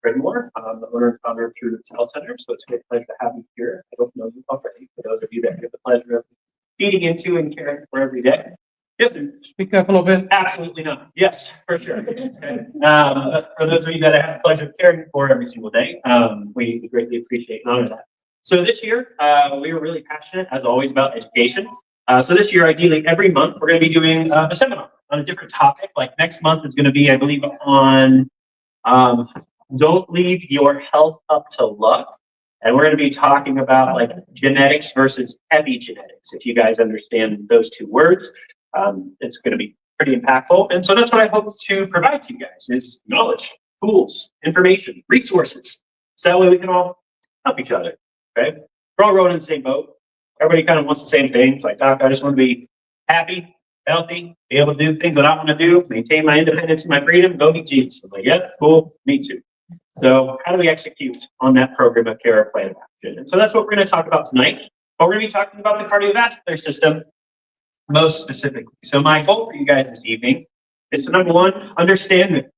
Pridmore. I'm the owner and founder of TruRoots Health Center, so it's a great pleasure to have you here. I don't know you already, for those of you that get the pleasure of feeding into and caring for every day. Yes, sir. Speak up a little bit. Absolutely not. Yes, for sure. Okay. For those of you that I have the pleasure of caring for every single day, we greatly appreciate and honor that. So this year, we were really passionate, as always, about education. So this year, ideally, every month, we're going to be doing a seminar on a different topic. Like next month is going to be, I believe, on don't leave your health up to luck. And we're going to be talking about like genetics versus epigenetics. If you guys understand those two words, it's going to be pretty impactful. And so that's what I hope to provide to you guys is knowledge, tools, information, resources. So that way we can all help each other. Okay. We're all rowing in the same boat. Everybody kind of wants the same thing. It's like, Doc, I just want to be happy, healthy, be able to do things that I want to do, maintain my independence and my freedom, go meet Jesus. I'm like, yeah, cool, me too. So how do we execute on that program of care or plan of action? And so that's what we're going to talk about tonight. But we're going to be talking about the cardiovascular system most specifically. So my goal for you guys this evening is to, number one, understand the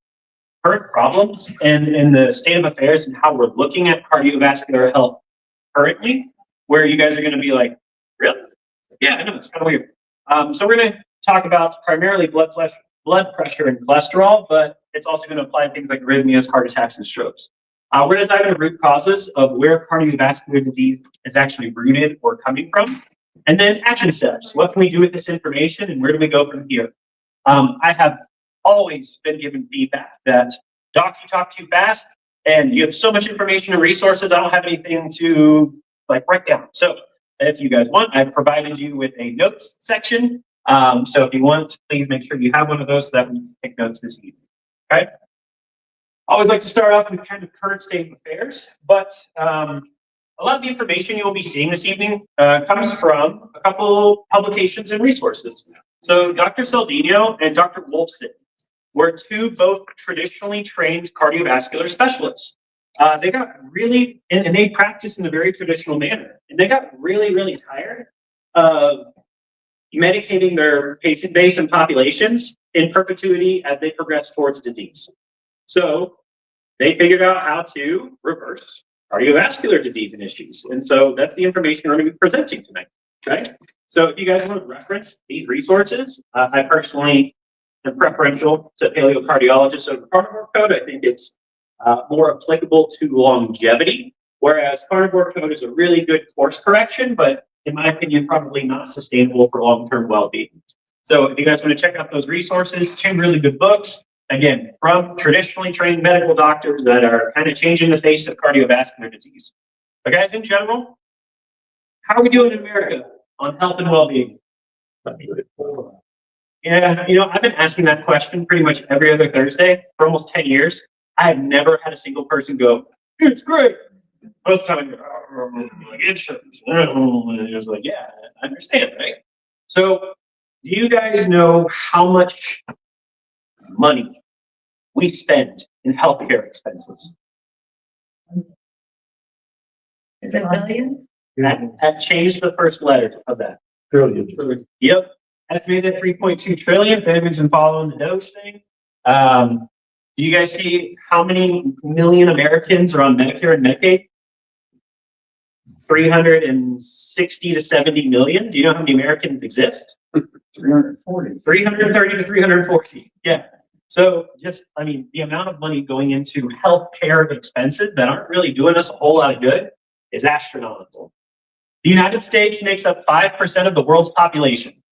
current problems and the state of affairs and how we're looking at cardiovascular health currently, where you guys are going to be like, really? Yeah, I know, it's kind of weird. So we're going to talk about primarily blood pressure and cholesterol, but it's also going to apply to things like arrhythmias, heart attacks, and strokes. We're going to dive into root causes of where cardiovascular disease is actually rooted or coming from, and then action steps. What can we do with this information, and where do we go from here? I have always been given feedback that, Doc, you talk too fast, and you have so much information and resources, I don't have anything to write down. So if you guys want, I've provided you with a notes section. So if you want, please make sure you have one of those so that we can take notes this evening. Okay. I always like to start off with kind of current state of affairs, but a lot of the information you'll be seeing this evening comes from a couple publications and resources. So Dr. Saldino and Dr. Wolfson were two both traditionally trained cardiovascular specialists. They got really, and they practiced in a very traditional manner, and they got really, really tired of medicating their patient base and populations in perpetuity as they progress towards disease. So they figured out how to reverse cardiovascular disease and issues. And so that's the information we're going to be presenting tonight. Okay. So if you guys want to reference these resources, I personally am preferential to paleocardiologists over carnivore code. I think it's more applicable to longevity, whereas carnivore code is a really good course correction, but in my opinion, probably not sustainable for long-term well-being. So if you guys want to check out those resources, two really good books, again, from traditionally trained medical doctors that are kind of changing the face of cardiovascular disease. But guys, in general, how are we doing in America on health and well-being? Yeah, I've been asking that question pretty much every other Thursday for almost 10 years. I have never had a single person go, it's great. Most of the time, like insurance. And it was like, yeah, I understand, right? So, do you guys know how much money we spend in healthcare expenses? Is it billions? That changed the first letter of that. Trillion. Yep. Estimated at 3.2 trillion. If anyone's been following the Doge thing. Do you guys see how many million Americans are on Medicare and Medicaid? 360 to 70 million. Do you know how many Americans exist? 340. 330 to 340. Yeah. So the amount of money going into healthcare expenses that aren't really doing us a whole lot of good is astronomical. The United States makes up 5% of the world's population.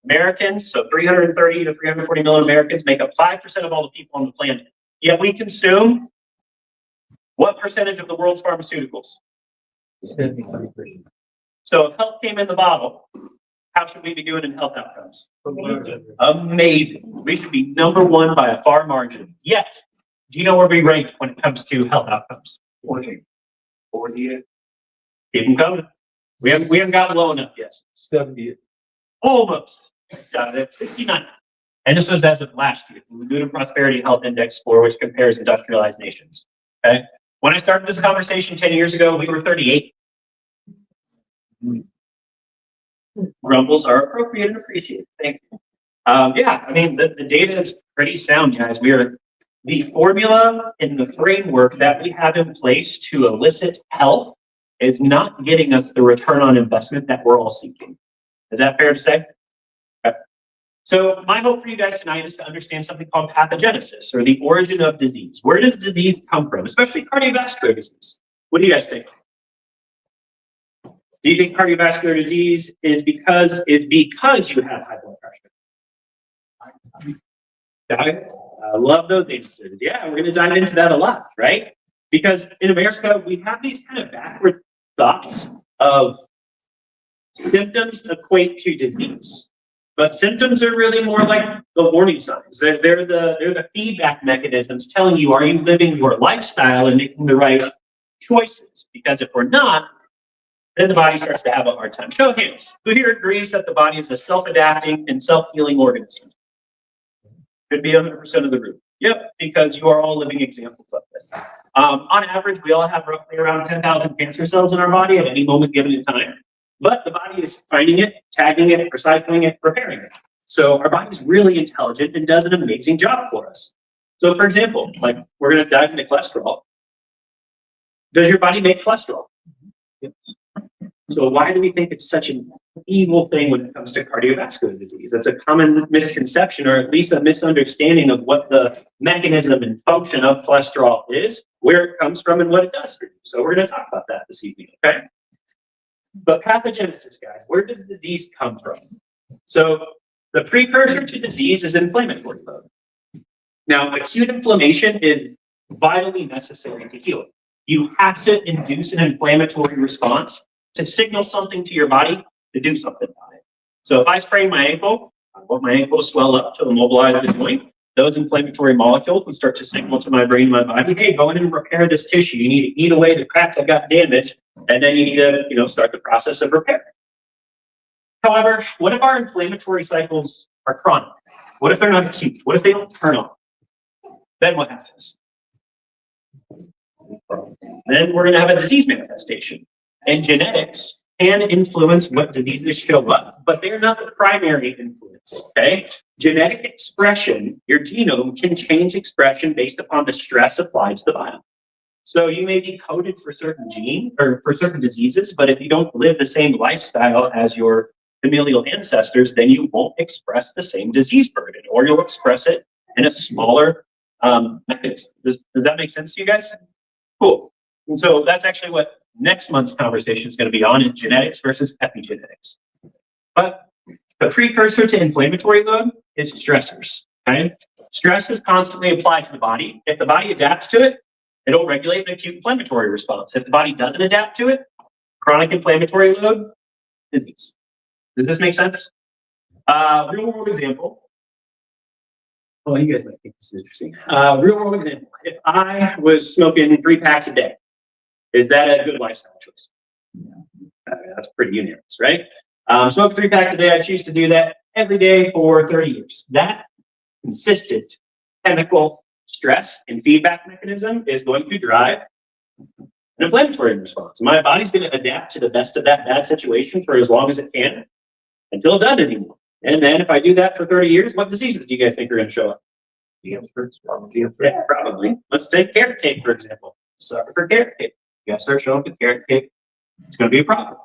Americans, so 330 to 340 million Americans, make up 5% of all the people on the planet. Yet we consume what percentage of the world's pharmaceuticals? 75%. So if health came in the bottle, how should we be doing in health outcomes? Amazing. We should be number one by a far margin. Yet, do you know where we rank when it comes to health outcomes? 40. Keep them coming. We haven't gotten low enough yet. 70. Almost. Got it. 69. And this was as of last year, the Good and Prosperity Health Index score, which compares industrialized nations. Okay. When I started this conversation 10 years ago, we were 38. Grumbles are appropriate and appreciated. Thank you. Yeah, the data is pretty sound, guys. We are the formula and the framework that we have in place to elicit health is not getting us the return on investment that we're all seeking. Is that fair to say? Okay. So my hope for you guys tonight is to understand something called pathogenesis, or the origin of disease. Where does disease come from, especially cardiovascular disease? What do you guys think? Do you think cardiovascular disease is because you have high blood pressure? Diet? I love those answers. Yeah, we're going to dive into that a lot, right? Because in America, we have these kind of backward thoughts of symptoms equate to disease. But symptoms are really more like the warning signs. They're the feedback mechanisms telling you, are you living your lifestyle and making the right choices? Because if we're not, then the body starts to have a hard time. Show of hands. Who here agrees that the body is a self-adapting and self-healing organism? Could be 100% of the group. Yep, because you are all living examples of this. On average, we all have roughly around 10,000 cancer cells in our body at any moment given in time. But the body is finding it, tagging it, recycling it, repairing it. So our body is really intelligent and does an amazing job for us. So for example, like we're going to dive into cholesterol. Does your body make cholesterol? Yes. So why do we think it's such an evil thing when it comes to cardiovascular disease? That's a common misconception, or at least a misunderstanding of what the mechanism and function of cholesterol is, where it comes from, and what it does for you. So we're going to talk about that this evening, okay? But pathogenesis, guys, where does disease come from? So the precursor to disease is inflammatory load. Now, acute inflammation is vitally necessary to heal. You have to induce an inflammatory response to signal something to your body to do something about it. So if I sprain my ankle, I want my ankle to swell up to immobilize the joint. Those inflammatory molecules would start to signal to my brain and my body, hey, go in and repair this tissue. You need to eat away the crack that got damaged, and then you need to, start the process of repair. However, what if our inflammatory cycles are chronic? What if they're not acute? What if they don't turn on? Then what happens? Then we're going to have a disease manifestation. And genetics can influence what diseases show up, but they're not the primary influence, okay? Genetic expression, your genome can change expression based upon the stress applied to the body. So you may be coded for certain gene or for certain diseases, but if you don't live the same lifestyle as your familial ancestors, then you won't express the same disease burden, or you'll express it in a smaller mechanism. Does that make sense to you guys? Cool. And so that's actually what next month's conversation is going to be on, is genetics versus epigenetics. But the precursor to inflammatory load is stressors. Okay? Stress is constantly applied to the body. If the body adapts to it, it'll regulate an acute inflammatory response. If the body doesn't adapt to it, chronic inflammatory load, disease. Does this make sense? Real world example. Oh, you guys might think this is interesting. Real world example. If I was smoking 3 packs a day, is that a good lifestyle choice? That's pretty unanimous, right? Smoke 3 packs a day. I choose to do that every day for 30 years. That consistent chemical stress and feedback mechanism is going to drive an inflammatory response. My body's going to adapt to the best of that bad situation for as long as it can until it doesn't anymore. And then if I do that for 30 years, what diseases do you guys think are going to show up? Yeah, probably. Let's take carrot cake, for example. Suffer for carrot cake. You guys start showing up with carrot cake, it's going to be a problem.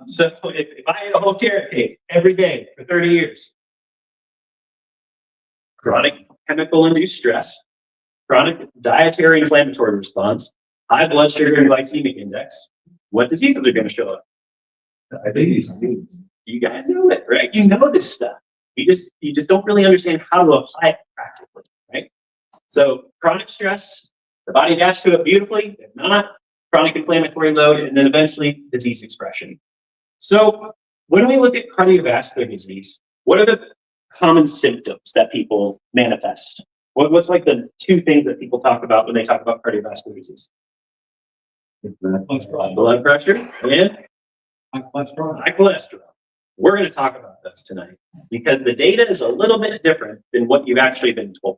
So if I ate a whole carrot cake every day for 30 years, chronic chemical-induced stress, chronic dietary inflammatory response, high blood sugar and glycemic index, what diseases are going to show up? Diabetes. You guys know it, right? You know this stuff. You just don't really understand how to apply it practically, right? So chronic stress, the body adapts to it beautifully. If not, chronic inflammatory load, and then eventually disease expression. So when we look at cardiovascular disease, what are the common symptoms that people manifest? What's like the 2 things that people talk about when they talk about cardiovascular disease? Blood pressure and high cholesterol. We're going to talk about this tonight because the data is a little bit different than what you've actually been told.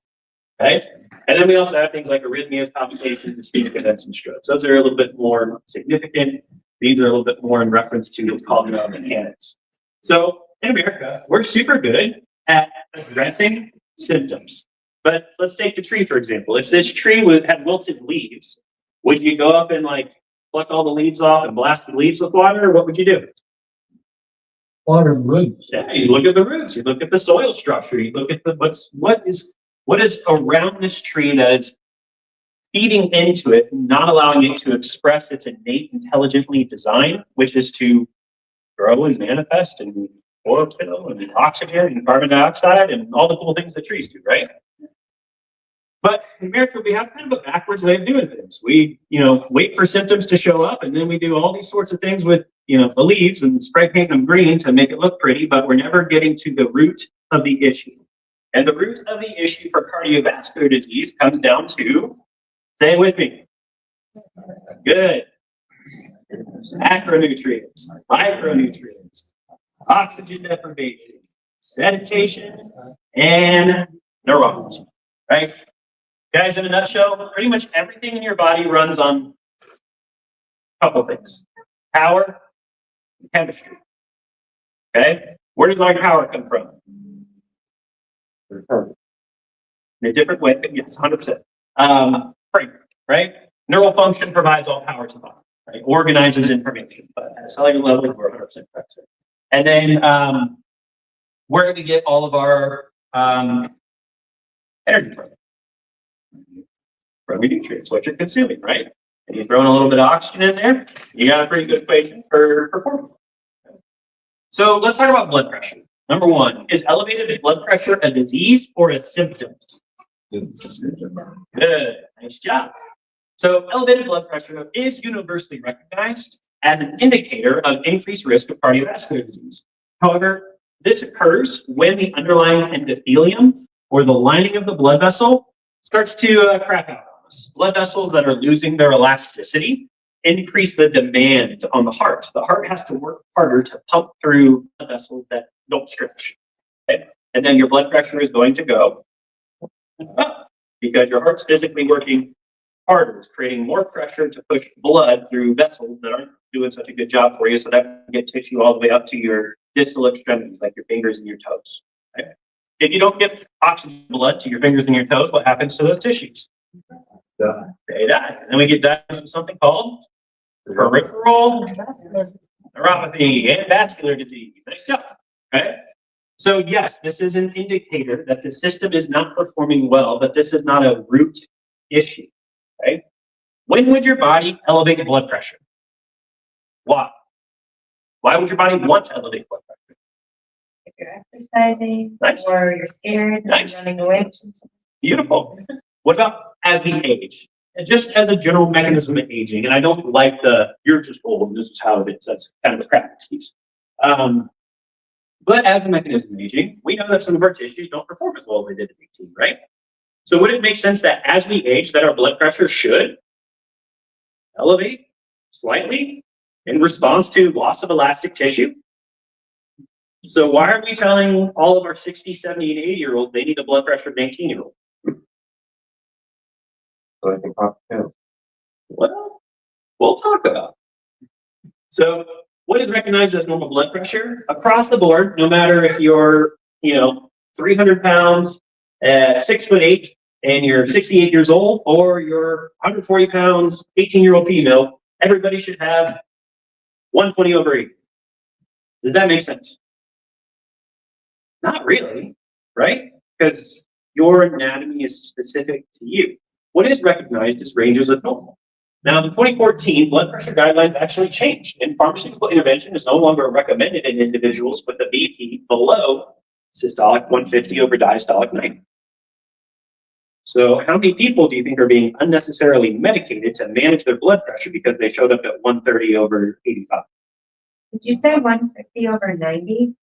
Okay? And then we also have things like arrhythmias, palpitations, ischemic events, and strokes. Those are a little bit more significant. These are a little bit more in reference to what's called mechanics. So in America, we're super good at addressing symptoms, But let's take the tree, for example. If this tree had wilted leaves, would you go up and like pluck all the leaves off and blast the leaves with water, or what would you do? Water roots. Yeah, you look at the roots, you look at the soil structure, you look at what is around this tree that is feeding into it, not allowing it to express its innate intelligently design, which is to grow and manifest and chlorophyll and oxygen and carbon dioxide and all the cool things that trees do, right? But in America, we have kind of a backwards way of doing things. We, wait for symptoms to show up, and then we do all these sorts of things with, the leaves and spray paint them green to make it look pretty, but we're never getting to the root of the issue. And the root of the issue for cardiovascular disease comes down to, say it with me, good, macronutrients, micronutrients, oxygen deprivation, sedimentation, and neurons, right? Guys, in a nutshell, pretty much everything in your body runs on a couple things: power and chemistry. Okay? Where does our power come from? In a different way, yes, 100%. Frame, right? Neural function provides all power to the body, right? Organizes information, but at a cellular level, we're 100% correct. And then, where do we get all of our energy from? From your nutrients, what you're consuming, right? And you throw in a little bit of oxygen in there, you got a pretty good equation for performance. So let's talk about blood pressure. Number one, is elevated blood pressure a disease or a symptom? Good, nice job. So elevated blood pressure is universally recognized as an indicator of increased risk of cardiovascular disease. However, this occurs when the underlying endothelium or the lining of the blood vessel starts to crap out on us. Blood vessels that are losing their elasticity increase the demand on the heart. The heart has to work harder to pump through blood vessels that don't stretch. Okay? And then your blood pressure is going to go up because your heart's physically working harder. It's creating more pressure to push blood through vessels that aren't doing such a good job for you, so that you get tissue all the way up to your distal extremities, like your fingers and your toes. Okay? If you don't get oxygen blood to your fingers and your toes, what happens to those tissues? They die. And then we get diagnosed with something called peripheral neuropathy and vascular disease. Nice job. Okay? So yes, this is an indicator that the system is not performing well, but this is not a root issue. Okay? When would your body elevate blood pressure? Why? Why would your body want to elevate blood pressure? If you're exercising, Nice. or you're scared, Nice. running away. Beautiful. What about as we age? And just as a general mechanism of aging, and I don't like you're just old, this is how it is. That's kind of a crap excuse. But as a mechanism of aging, we know that some of our tissues don't perform as well as they did at 18, right? So would it make sense that as we age, that our blood pressure should elevate slightly in response to loss of elastic tissue? So why are we telling all of our 60, 70, and 80-year-olds they need a blood pressure of an 18-year-old? So I can pop it down. Well, we'll talk about it. So what is recognized as normal blood pressure? Across the board, no matter if you're, 300 pounds, 6'8", and you're 68 years old, or you're 140 pounds, 18-year-old female, everybody should have 120/80. Does that make sense? Not really, right? Because your anatomy is specific to you. What is recognized as ranges of normal. Now, in 2014, blood pressure guidelines actually changed, and pharmaceutical intervention is no longer recommended in individuals with a BP below systolic 150 over diastolic 90. So how many people do you think are being unnecessarily medicated to manage their blood pressure because they showed up at 130/85? Did you say 150/90?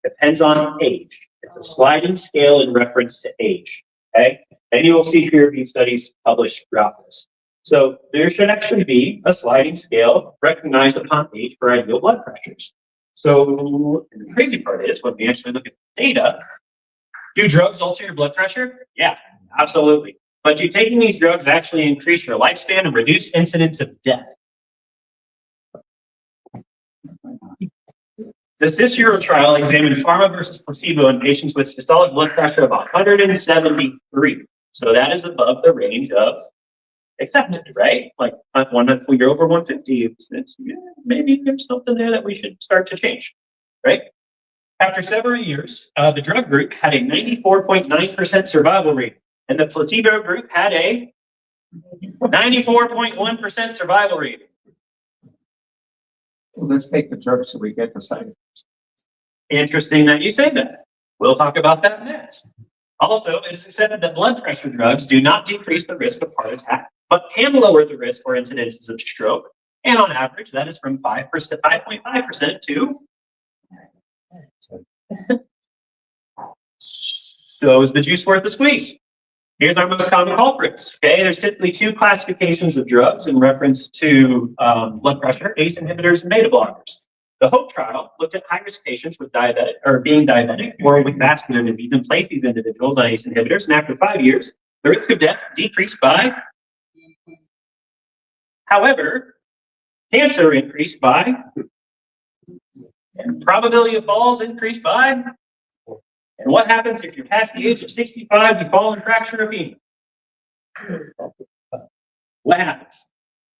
Depends on age. It's a sliding scale in reference to age. Okay? And you will see peer-reviewed studies published throughout this. So there should actually be a sliding scale recognized upon age for ideal blood pressures. So the crazy part is when we actually look at data, do drugs alter your blood pressure? Yeah, absolutely. But do taking these drugs actually increase your lifespan and reduce incidence of death? Does The CIS-Euro trial examined pharma versus placebo in patients with systolic blood pressure of 173. So that is above the range of accepted, right? Like if you're over 150, maybe there's something there that we should start to change, right? After several years, the drug group had a 94.9% survival rate, and the placebo group had a 94.1% survival rate. Well, let's take the drug so we get the side effects. Interesting that you say that. We'll talk about that next. Also, it's accepted that blood pressure drugs do not decrease the risk of heart attack, but can lower the risk or incidences of stroke. And on average, that is from 5.5% to. So is the juice worth the squeeze? Here's our most common culprits. Okay, there's typically two classifications of drugs in reference to blood pressure: ACE inhibitors and beta blockers. The HOPE trial looked at high-risk patients with diabetic or being diabetic or with vascular disease and placed these individuals on ACE inhibitors. And after 5 years, the risk of death decreased by. However, cancer increased by, and probability of falls increased by. And what happens if you're past the age of 65, you fall and fracture a femur? What happens?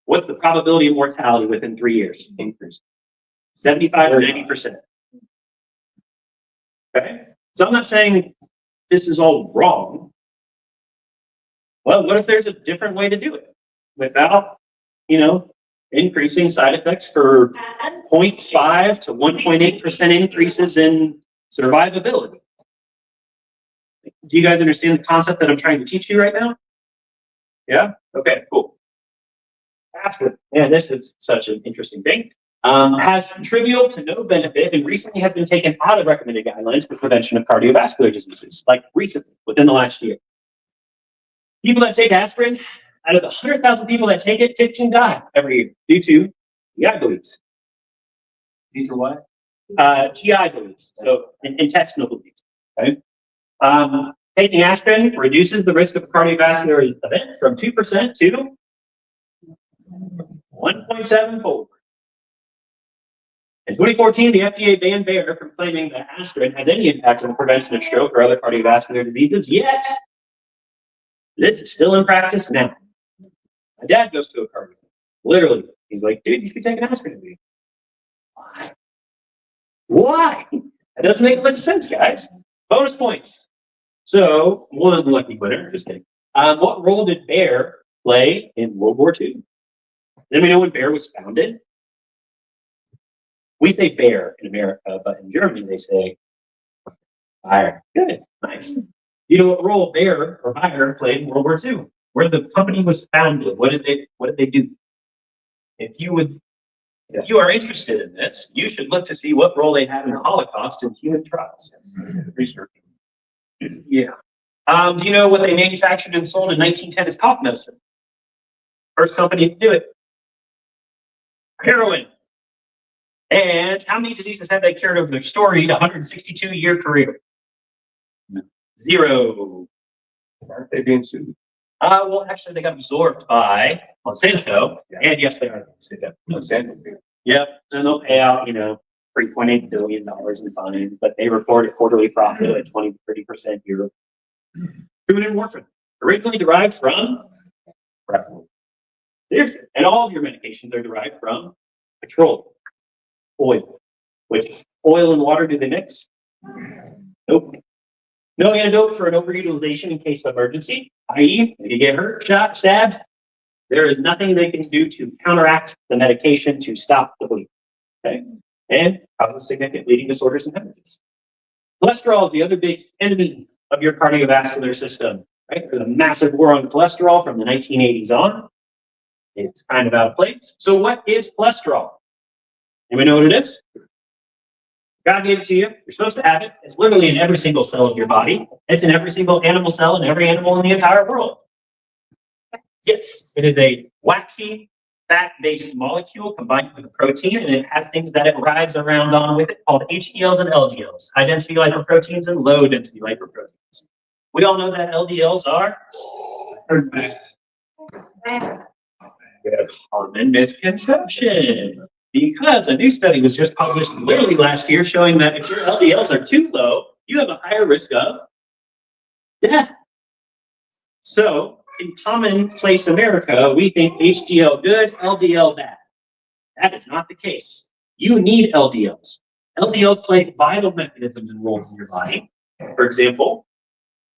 What's the probability of mortality within 3 years? Increase. 75 to 90%. Okay? So I'm not saying this is all wrong. Well, what if there's a different way to do it without, increasing side effects for 0.5 to 1.8% increases in survivability? Do you guys understand the concept that I'm trying to teach you right now? Yeah? Okay, cool. Aspirin. Yeah, this is such an interesting thing. Has trivial to no benefit and recently has been taken out of recommended guidelines for prevention of cardiovascular diseases, like recently, within the last year. People that take aspirin, out of the 100,000 people that take it, 15 die every year due to GI bleeds. These are what? GI bleeds, so intestinal bleeds. Okay? Taking aspirin reduces the risk of a cardiovascular event from 2% to 1.7-fold. In 2014, the FDA banned Bayer from claiming that aspirin has any impact on the prevention of stroke or other cardiovascular diseases, yet this is still in practice now. My dad goes to a cardiologist. Literally, he's like, dude, you should be taking aspirin. Why? Why? That doesn't make much sense, guys. Bonus points. So, one lucky winner, just kidding. What role did Bayer play in World War II? Let me know when Bayer was founded. We say Bayer in America, but in Germany they say Bayer. Good, nice. You know what role Bayer or Bayer played in World War II? Where the company was founded? What did they do? If you are interested in this, you should look to see what role they had in the Holocaust and human trials. Research. Yeah. Do you know what they manufactured and sold in 1910 as cough medicine? First company to do it. Heroin. And how many diseases have they cured over their storied 162-year career? 0. Aren't they being sued? Well, actually, they got absorbed by Monsanto, and yes, they are. Monsanto. Yep, and they'll pay out, $3.8 billion in fines, but they report a quarterly profit at 20 to 30% year. Food and warfarin, originally derived from seriously, and all of your medications are derived from petroleum, oil. Which oil and water do they mix? Nope. No antidote for an overutilization in case of emergency, i.e., if you get hurt, shot, stabbed, there is nothing they can do to counteract the medication to stop the bleeding. Okay? And causes significant bleeding disorders and hemorrhages. Cholesterol is the other big enemy of your cardiovascular system. Right? There's a massive war on cholesterol from the 1980s on. It's kind of out of place. So what is cholesterol? Anybody know what it is? God gave it to you. You're supposed to have it. It's literally in every single cell of your body. It's in every single animal cell and every animal in the entire world. Yes, it is a waxy, fat-based molecule combined with a protein, and it has things that it rides around on with it called HDLs and LDLs, high-density lipoproteins and low-density lipoproteins. We all know that LDLs are a common misconception. Because a new study was just published literally last year showing that if your LDLs are too low, you have a higher risk of death. So in commonplace America, we think HDL good, LDL bad. That is not the case. You need LDLs. LDLs play vital mechanisms and roles in your body. For example,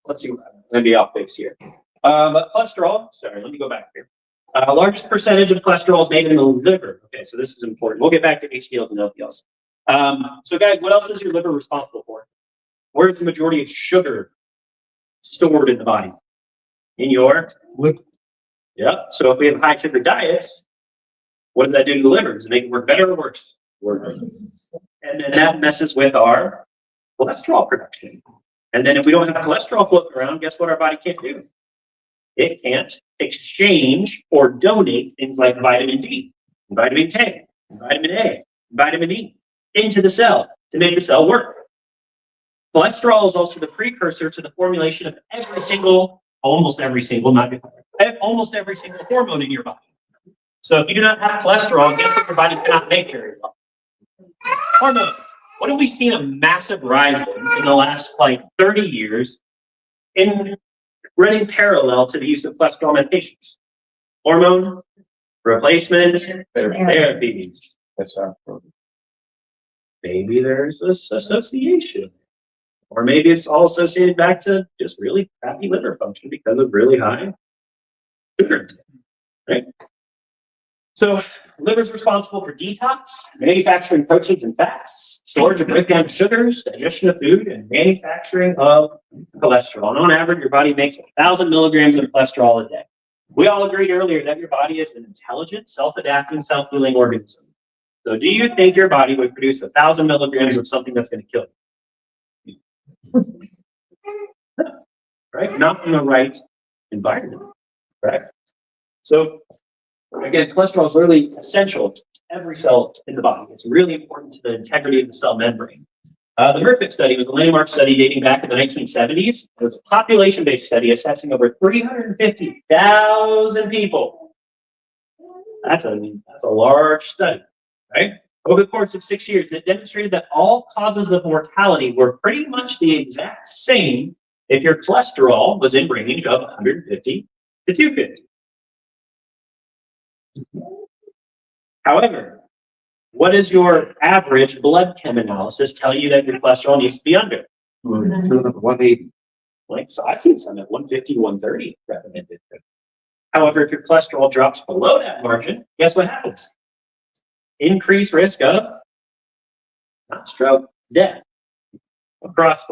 let's see, I'm going to be off base here. But cholesterol, sorry, let me go back here. Largest percentage of cholesterol is made in the liver. Okay, so this is important. We'll get back to HDLs and LDLs. So guys, what else is your liver responsible for? Where's the majority of sugar stored in the body? In your liver. Yeah, so if we have high sugar diets, what does that do to the liver? Does it make it work better or worse? Worse. And then that messes with our cholesterol production. And then if we don't have cholesterol floating around, guess what our body can't do? It can't exchange or donate things like vitamin D, vitamin K, vitamin A, vitamin E into the cell to make the cell work. Cholesterol is also the precursor to the formulation of almost every single hormone in your body. So if you do not have cholesterol, guess what your body cannot make very well? Hormones. What have we seen a massive rise in the last 30 years in running parallel to the use of cholesterol medications? Hormone replacement therapies. That's our program. Maybe there's this association. Or maybe it's all associated back to just really crappy liver function because of really high sugar, right? So liver's responsible for detox, manufacturing proteins and fats, storage and breakdown of sugars, digestion of food, and manufacturing of cholesterol. And on average, your body makes 1,000 milligrams of cholesterol a day. We all agreed earlier that your body is an intelligent, self-adapting, self-healing organism. So do you think your body would produce 1,000 milligrams of something that's going to kill you? Right? Not in the right environment. Right? So again, cholesterol is really essential to every cell in the body. It's really important to the integrity of the cell membrane. The Murphy study was a landmark study dating back in the 1970s. It was a population-based study assessing over 350,000 people. That's a large study, right? Over the course of 6 years, it demonstrated that all causes of mortality were pretty much the exact same if your cholesterol was in range of 150 to 250. However, what does your average blood chem analysis tell you that your cholesterol needs to be under? 180. So I've seen some at 150, 130 recommended. However, if your cholesterol drops below that margin, guess what happens? Increased risk of not stroke, death across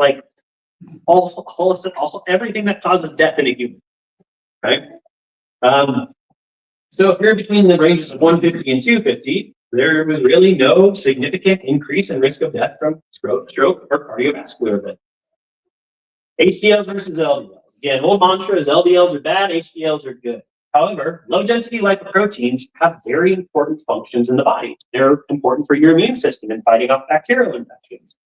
everything that causes death in a human. Right? So if you're between the ranges of 150 and 250, there was really no significant increase in risk of death from stroke, or cardiovascular event. HDLs versus LDLs. Again, old mantra is LDLs are bad, HDLs are good. However, low-density lipoproteins have very important functions in the body. They're important for your immune system in fighting off bacterial infections.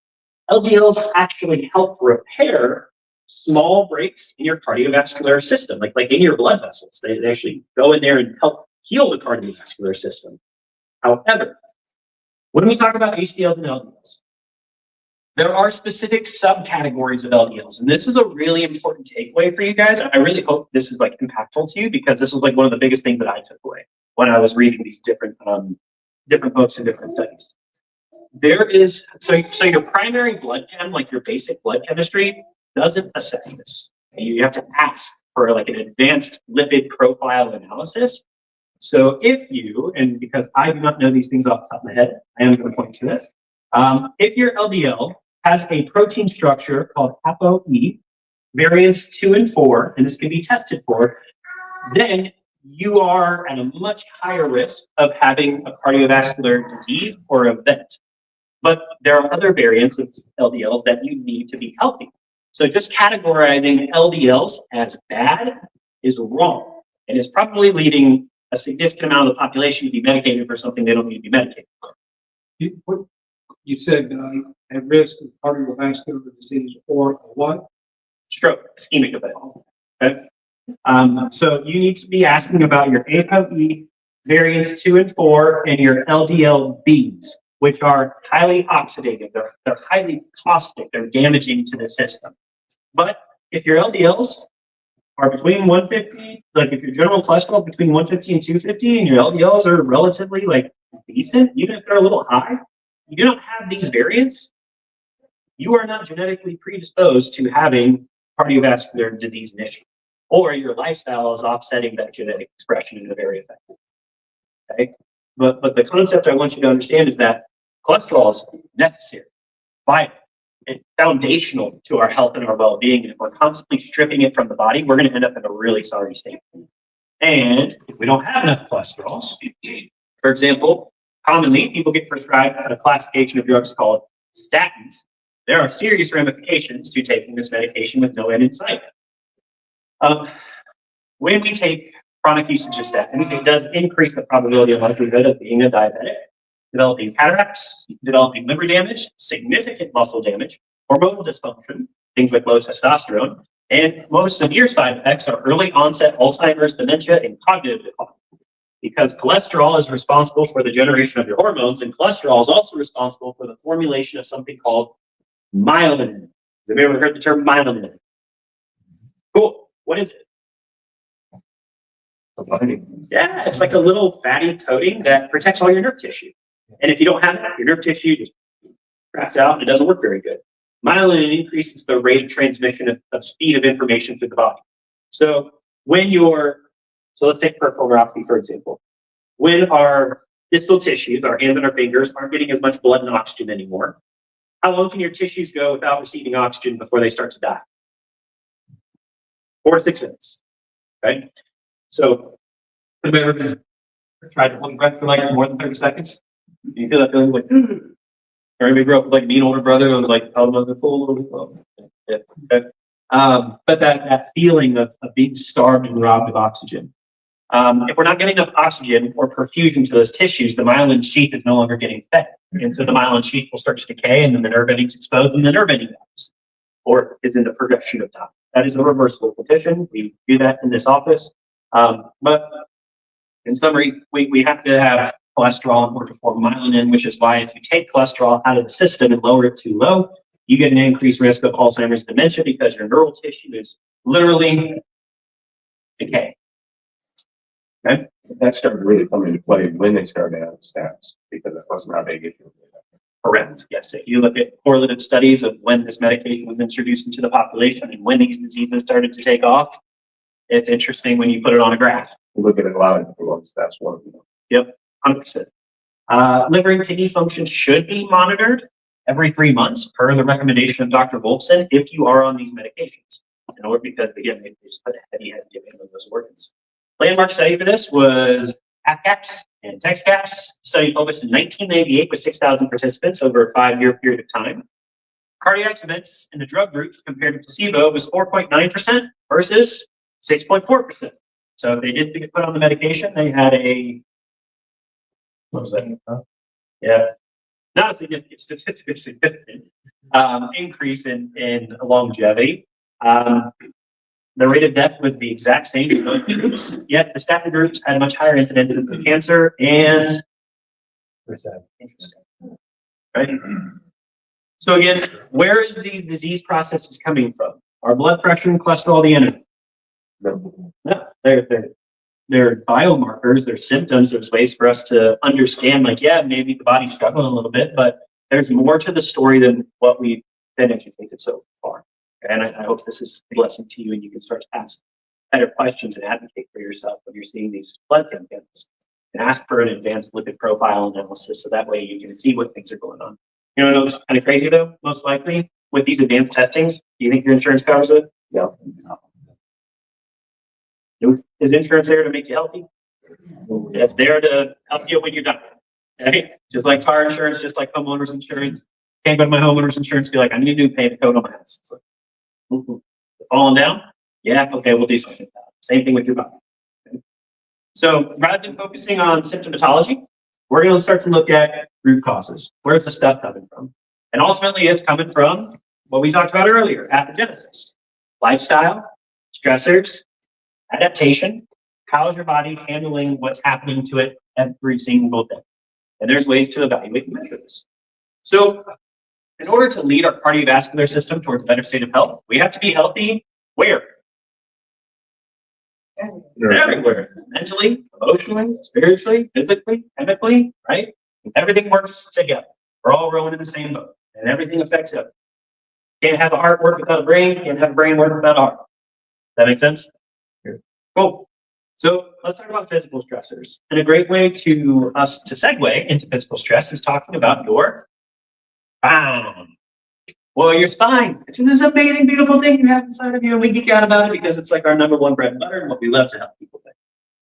LDLs actually help repair small breaks in your cardiovascular system, like in your blood vessels. They actually go in there and help heal the cardiovascular system. However, when we talk about HDLs and LDLs, there are specific subcategories of LDLs, and this is a really important takeaway for you guys. I really hope this is impactful to you because this was one of the biggest things that I took away when I was reading these different books and different studies. There is so your primary blood chem, your basic blood chemistry, doesn't assess this. You have to ask for an advanced lipid profile analysis. So if you, and because I do not know these things off the top of my head, I am going to point to this. If your LDL has a protein structure called ApoE, variants 2 and 4, and this can be tested for, then you are at a much higher risk of having a cardiovascular disease or event. But there are other variants of LDLs that you need to be healthy. So just categorizing LDLs as bad is wrong, and it's probably leading a significant amount of the population to be medicated for something they don't need to be medicated for. You said at risk of cardiovascular disease or what? Stroke, ischemic event. Okay? So you need to be asking about your ApoE variants 2 and 4, and your LDL-Bs, which are highly oxidative. They're highly caustic. They're damaging to the system. But if your LDLs are between 150, like if your general cholesterol is between 150 and 250, and your LDLs are relatively like decent, even if they're a little high, you don't have these variants, you are not genetically predisposed to having cardiovascular disease initially, or your lifestyle is offsetting that genetic expression in a very effective way. Okay? But the concept I want you to understand is that cholesterol is necessary, vital, and foundational to our health and our well-being. And if we're constantly stripping it from the body, we're going to end up in a really sorry state. And if we don't have enough cholesterol, for example, commonly people get prescribed a classification of drugs called statins. There are serious ramifications to taking this medication with no end in sight. When we take chronic usage of statins, it does increase the probability and likelihood of being a diabetic, developing cataracts, developing liver damage, significant muscle damage, hormonal dysfunction, things like low testosterone, and most severe side effects are early onset Alzheimer's, dementia, and cognitive decline. Because cholesterol is responsible for the generation of your hormones, and cholesterol is also responsible for the formulation of something called myelin. Have you ever heard the term myelin? Cool. What is it? Yeah, it's like a little fatty coating that protects all your nerve tissue. And if you don't have that, your nerve tissue just craps out and it doesn't work very good. Myelin increases the rate of transmission of speed of information through the body. So let's take peripheral neuropathy, for example. When our distal tissues, our hands and our fingers, aren't getting as much blood and oxygen anymore, how long can your tissues go without receiving oxygen before they start to die? 4 to 6 minutes. Okay? So, have you ever tried to hold your breath for like more than 30 seconds? Do you feel that feeling like, or maybe grew up with like me and older brother who was like, oh, no, the full little bit. Yeah. Okay. But that feeling of being starved and robbed of oxygen. If we're not getting enough oxygen or perfusion to those tissues, the myelin sheath is no longer getting fed. And so the myelin sheath will start to decay, and then the nerve ending's exposed, and the nerve ending dies, or is in the progression of time. That is a reversible condition. We do that in this office. But in summary, we have to have cholesterol in order to form myelin, which is why if you take cholesterol out of the system and lower it too low, you get an increased risk of Alzheimer's dementia because your neural tissue is literally decaying. Okay? That started really coming into play when they started out stats, because that wasn't a big issue. Correct. Yes. If you look at correlative studies of when this medication was introduced into the population and when these diseases started to take off, it's interesting when you put it on a graph. You look at a lot of different ones, that's one of them. Yep, 100%. Liver and kidney function should be monitored every 3 months per the recommendation of Dr. Wolfson if you are on these medications. In order, because again, they just put a heavy demand on those organs. Landmark study for this was AFCAPS and TexCAPS, study published in 1998 with 6,000 participants over a 5-year period of time. Cardiac events in the drug group compared to placebo was 4.9% versus 6.4%. So if they did get put on the medication, they had what was that? Yeah, not a significant, statistically significant increase in longevity. The rate of death was the exact same in both groups, yet the statin groups had much higher incidences of cancer and interesting, right? So again, where is these disease processes coming from? Our blood pressure and cholesterol the enemy? No, they're biomarkers, they're symptoms, there's ways for us to understand, like, yeah, maybe the body's struggling a little bit, but there's more to the story than what we've been educated so far. And I hope this is a blessing to you and you can start to ask better questions and advocate for yourself when you're seeing these blood chemicals. And ask for an advanced lipid profile analysis so that way you can see what things are going on. You know what's kind of crazy though? Most likely with these advanced testings, do you think your insurance covers it? No. Is insurance there to make you healthy? It's there to help you when you're done. Right? Just like car insurance, just like homeowners insurance. Can't go to my homeowners insurance and be like, I need to pay the code on my house. It's like, falling down? Yeah, okay, we'll do something about it. Same thing with your body. Okay? So rather than focusing on symptomatology, we're going to start to look at root causes. Where's the stuff coming from? And ultimately, it's coming from what we talked about earlier, pathogenesis, lifestyle, stressors, adaptation, How's your body handling what's happening to it every single day? And there's ways to evaluate and measure this. So in order to lead our cardiovascular system towards a better state of health, we have to be healthy where? Everywhere. Mentally, emotionally, spiritually, physically, chemically, right? Everything works together. We're all rowing in the same boat, and everything affects it. Can't have a heart work without a brain, can't have a brain work without a heart. Does that make sense? Cool. So let's talk about physical stressors. And a great way to us to segue into physical stress is talking about your spine. Well, your spine. It's this amazing, beautiful thing you have inside of you, and we geek out about it because it's like our number one bread and butter and what we love to help people with.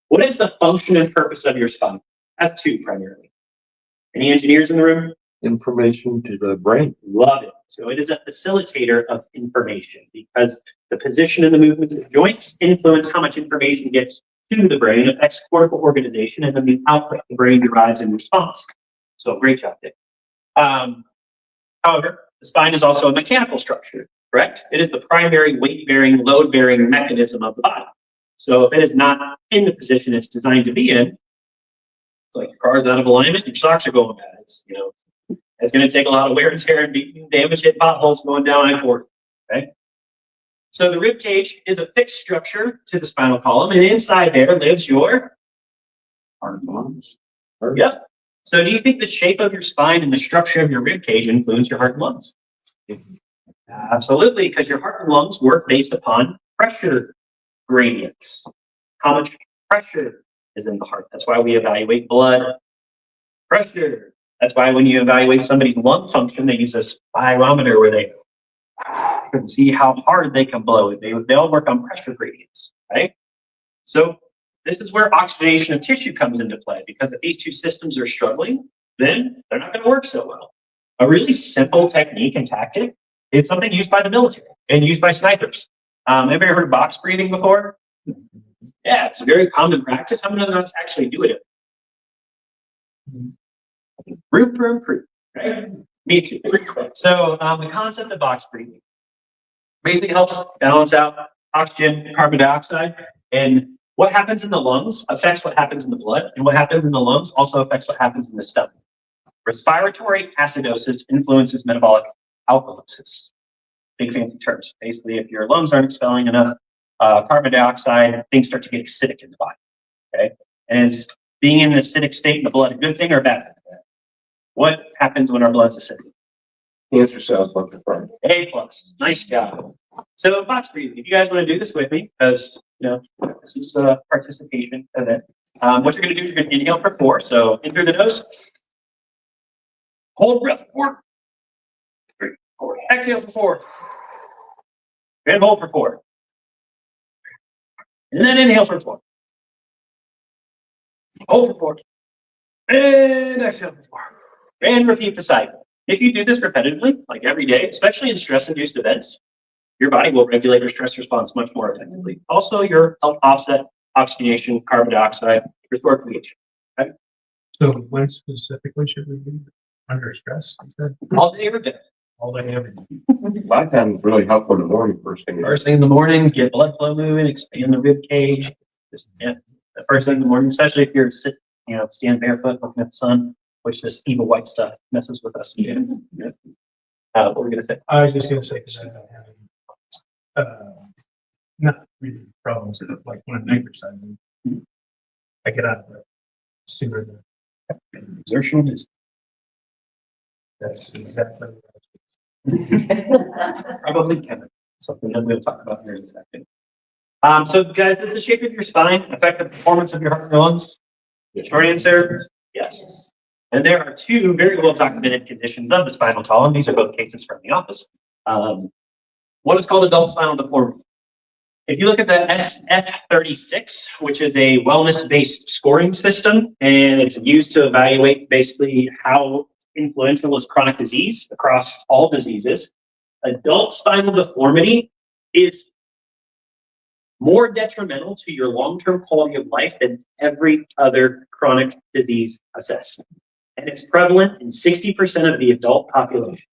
What is the function and purpose of your spine? That's two primarily. Any engineers in the room? Information to the brain. Love it. So it is a facilitator of information because the position and the movements of joints influence how much information gets to the brain, affects cortical organization, and then the output the brain derives in response. So great job, Dick. However, the spine is also a mechanical structure, correct? It is the primary weight-bearing, load-bearing mechanism of the body. So if it is not in the position it's designed to be in, it's like your car's out of alignment, your socks are going bad. It's going to take a lot of wear and tear and damage, hit potholes going down I-40. Okay. So the rib cage is a fixed structure to the spinal column, and inside there lives your Heart and lungs. Yep. So do you think the shape of your spine and the structure of your rib cage influence your heart and lungs? Absolutely, because your heart and lungs work based upon pressure gradients. How much pressure is in the heart? That's why we evaluate blood pressure. That's why when you evaluate somebody's lung function, they use a spirometer where they can see how hard they can blow. They all work on pressure gradients, right? So this is where oxygenation of tissue comes into play, because if these two systems are struggling, then they're not going to work so well. A really simple technique and tactic is something used by the military and used by snipers. Have you ever heard of box breathing before? Yeah, it's a very common practice. How many of us actually do it? Room for improvement, right? Me too. So the concept of box breathing basically helps balance out oxygen, carbon dioxide, and what happens in the lungs affects what happens in the blood, and what happens in the lungs also affects what happens in the stomach. Respiratory acidosis influences metabolic alkalosis. Big fancy terms. Basically, if your lungs aren't expelling enough carbon dioxide, things start to get acidic in the body. Okay, and is being in an acidic state in the blood a good thing or a bad thing? What happens when our blood's acidic? Cancer cells left the front. A+. Nice job. So box breathing. If you guys want to do this with me, because this is a participation event. What you're going to do is you're going to inhale for 4. So in through the nose. Hold breath for 4. 3, 4. Exhale for 4. And hold for 4. And then inhale for 4. Hold for 4. And exhale for 4. And repeat the cycle. If you do this repetitively, like every day, especially in stress-induced events, your body will regulate your stress response much more effectively. Also, your help offset oxygenation, carbon dioxide, restore pH. Okay? So when specifically should we be under stress? All day, every day. All day, every day. A lot of times it's really helpful in the morning first thing. First thing in the morning, get blood flow moving, expand the rib cage. The first thing in the morning, especially if you're sitting, stand barefoot, looking at the sun, which this evil white stuff messes with us. Yeah. What were we going to say? I was just going to say, because I've been having not really problems, but like when I'm exercising, I get out of it sooner than Exertion is that's exactly probably chemical. Something that we'll talk about here in a second. So guys, does the shape of your spine affect the performance of your heart and lungs? Short answer, yes. And there are 2 very well documented conditions of the spinal column. These are both cases from the office. One is called adult spinal deformity. If you look at the SF36, which is a wellness-based scoring system, and it's used to evaluate basically how influential is chronic disease across all diseases, adult spinal deformity is more detrimental to your long-term quality of life than every other chronic disease assessed. And it's prevalent in 60% of the adult population.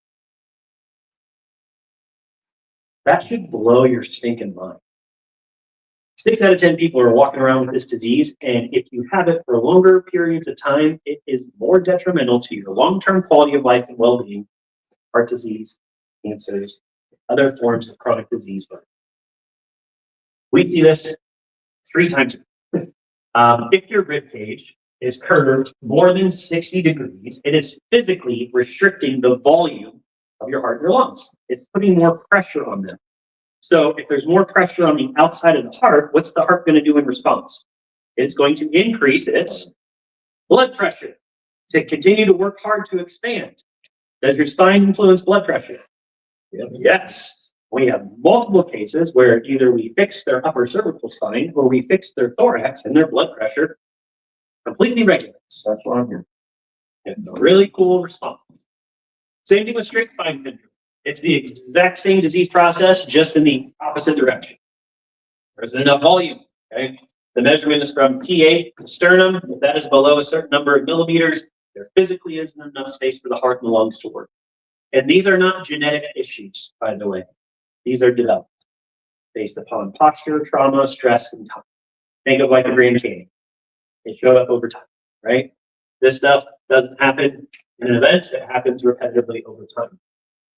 That should blow your stinking mind. 6 out of 10 people are walking around with this disease, and if you have it for longer periods of time, it is more detrimental to your long-term quality of life and well-being, heart disease, cancers, other forms of chronic disease. We see this 3 times. If your rib cage is curved more than 60 degrees, it is physically restricting the volume of your heart and your lungs. It's putting more pressure on them. So if there's more pressure on the outside of the heart, what's the heart going to do in response? It's going to increase its blood pressure to continue to work hard to expand. Does your spine influence blood pressure? Yes. We have multiple cases where either we fix their upper cervical spine or we fix their thorax and their blood pressure completely regulates. That's what I'm here. It's a really cool response. Same thing with straight spine syndrome. It's the exact same disease process, just in the opposite direction. There's enough volume, okay? The measurement is from T8 to sternum. If that is below a certain number of millimeters, there physically isn't enough space for the heart and the lungs to work. And these are not genetic issues, by the way. These are developed based upon posture, trauma, stress, and time. Think of like a Grand Canyon. It showed up over time, right? This stuff doesn't happen in an event. It happens repetitively over time.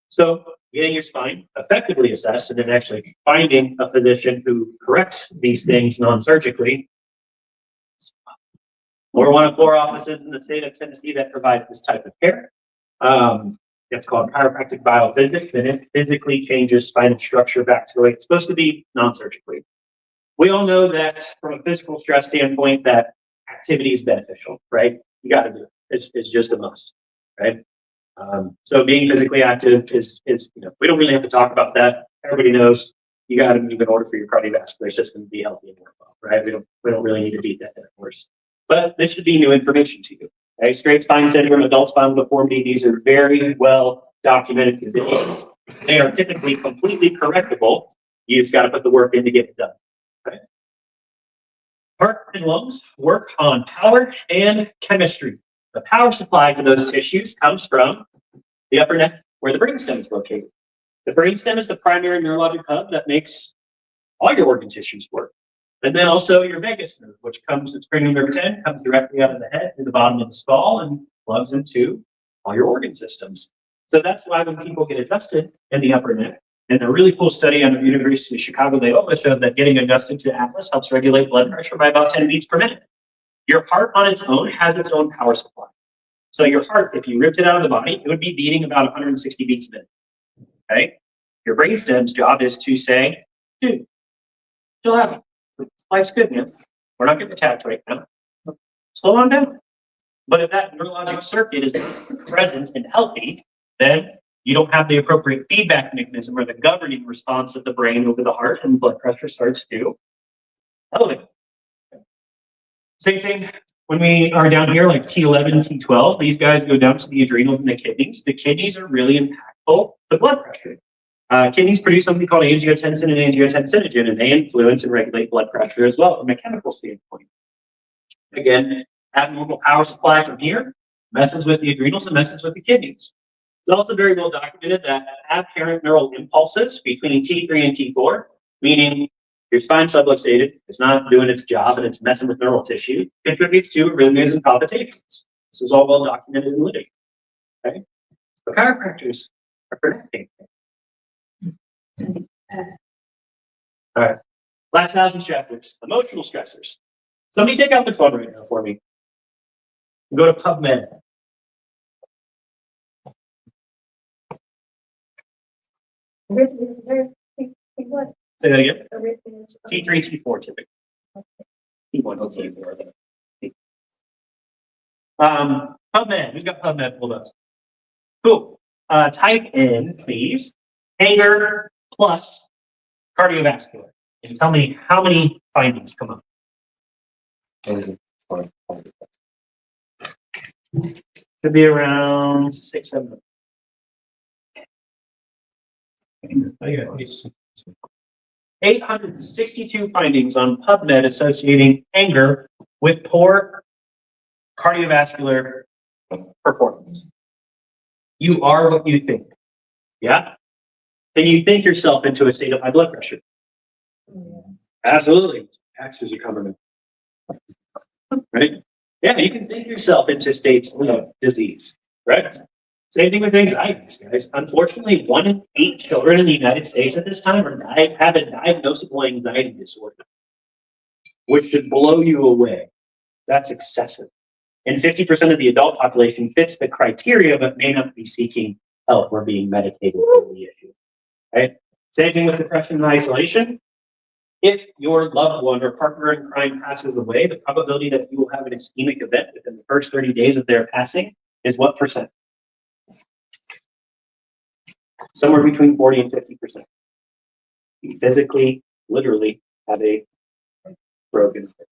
So getting your spine effectively assessed and then actually finding a physician who corrects these things non-surgically. We're one of 4 offices in the state of Tennessee that provides this type of care. It's called Chiropractic Biophysics, and it physically changes spinal structure back to the way it's supposed to be non-surgically. We all know that from a physical stress standpoint, that activity is beneficial, right? You got to do it. It's just a must, right? So being physically active is we don't really have to talk about that. Everybody knows you got to move in order for your cardiovascular system to be healthy and work well, right? We don't really need to beat that dead horse. But this should be new information to you. Okay? Straight spine syndrome, adult spinal deformity, these are very well documented conditions. They are typically completely correctable. You just got to put the work in to get it done. Okay? Heart and lungs work on power and chemistry. The power supply for those tissues comes from the upper neck where the brainstem is located. The brainstem is the primary neurologic hub that makes all your organ tissues work. And then also your vagus nerve, which it's cranial nerve 10, comes directly out of the head to the bottom of the skull and plugs into all your organ systems. So that's why when people get adjusted in the upper neck, and a really cool study out of the University of Chicago, Loyola shows that getting adjusted to Atlas helps regulate blood pressure by about 10 beats per minute. Your heart on its own has its own power supply. So your heart, if you ripped it out of the body, it would be beating about 160 beats a minute. Okay? Your brainstem's job is to say, dude, chill out. Life's good, man. We're not getting attacked right now. Slow on down. But if that neurologic circuit is present and healthy, then you don't have the appropriate feedback mechanism or the governing response of the brain over the heart, and blood pressure starts to elevate. Same thing when we are down here, like T11, T12, these guys go down to the adrenals and the kidneys. The kidneys are really impactful to blood pressure. Kidneys produce something called angiotensin and angiotensinogen, and they influence and regulate blood pressure as well from a chemical standpoint. Again, abnormal power supply from here messes with the adrenals and messes with the kidneys. It's also very well documented that apparent neural impulses between T3 and T4, meaning your spine subluxated, it's not doing its job and it's messing with neural tissue, contributes to arrhythmias and palpitations. This is all well documented in literature. Okay? So chiropractors are predicting. All right. Last housing stressors, emotional stressors. Somebody take out their phone right now for me. Go to PubMed. What? Say that again. Arrhythmias. T3, T4 typically. T1, T4. PubMed. Who's got PubMed pulled up? Cool. Type in, please, anger plus cardiovascular. And tell me how many findings come up. Should be around 6, 7. 862 findings on PubMed associating anger with poor cardiovascular performance. You are what you think. Yeah? Then you think yourself into a state of high blood pressure. Yes. Absolutely. Taxes are coming in. Right? Yeah, you can think yourself into states of disease, right? Same thing with anxiety, guys. Unfortunately, 1 in 8 children in the United States at this time have a diagnosable anxiety disorder, which should blow you away. That's excessive. And 50% of the adult population fits the criteria, but may not be seeking help or being medicated for the issue. Right? Same thing with depression and isolation. If your loved one or partner in crime passes away, the probability that you will have an ischemic event within the first 30 days of their passing is what percent? Somewhere between 40 and 50%. You physically, literally have a broken spirit.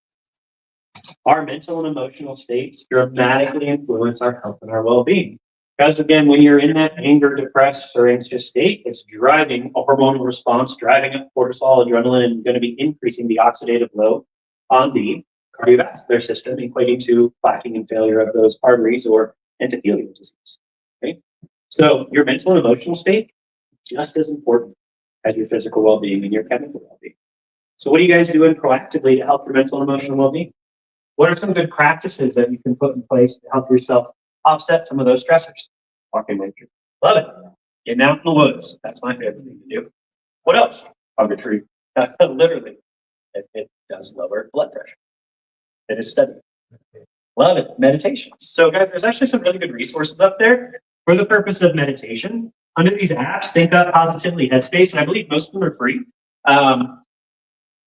Our mental and emotional states dramatically influence our health and our well-being. Because again, when you're in that anger, depressed, or anxious state, it's driving a hormonal response, driving up cortisol, adrenaline, and going to be increasing the oxidative load on the cardiovascular system, equating to plaquing and failure of those arteries or endothelial disease. Okay? So your mental and emotional state, just as important as your physical well-being and your chemical well-being. So what are you guys doing proactively to help your mental and emotional well-being? What are some good practices that you can put in place to help yourself offset some of those stressors? Walking nature. Love it. Getting out in the woods. That's my favorite thing to do. What else? Hug a tree. Literally. It does lower blood pressure. It is studied. Love it. Meditation. So guys, there's actually some really good resources up there for the purpose of meditation. Under these apps, Think Up Positively, Headspace, and I believe most of them are free.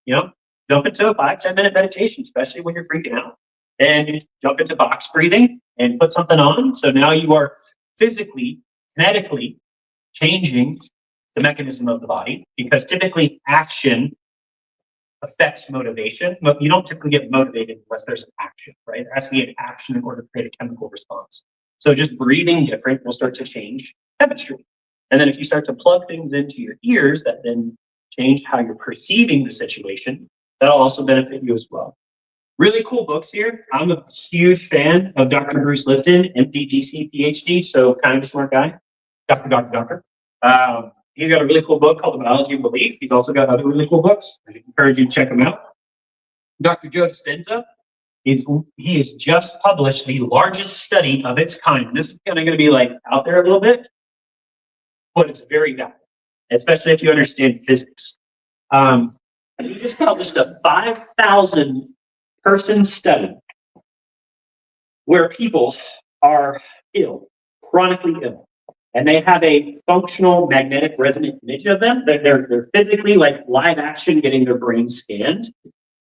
You know, jump into a 5-10 minute meditation, especially when you're freaking out, and jump into box breathing and put something on. So now you are physically, medically changing the mechanism of the body, because typically action affects motivation. But you don't typically get motivated unless there's an action, right? There has to be an action in order to create a chemical response. So just breathing different will start to change chemistry. And then if you start to plug things into your ears that then change how you're perceiving the situation, that'll also benefit you as well. Really cool books here. I'm a huge fan of Dr. Bruce Lipton, MD, GC, PhD, so kind of a smart guy. Doctor. He's got a really cool book called The Biology of Belief. He's also got other really cool books. I encourage you to check them out. Dr. Joe Dispenza, he has just published the largest study of its kind. This is kind of going to be like out there a little bit, but it's very valuable, especially if you understand physics. He just published a 5,000 person study where people are ill, chronically ill, and they have a functional magnetic resonant image of them. They're physically, like live action, getting their brain scanned.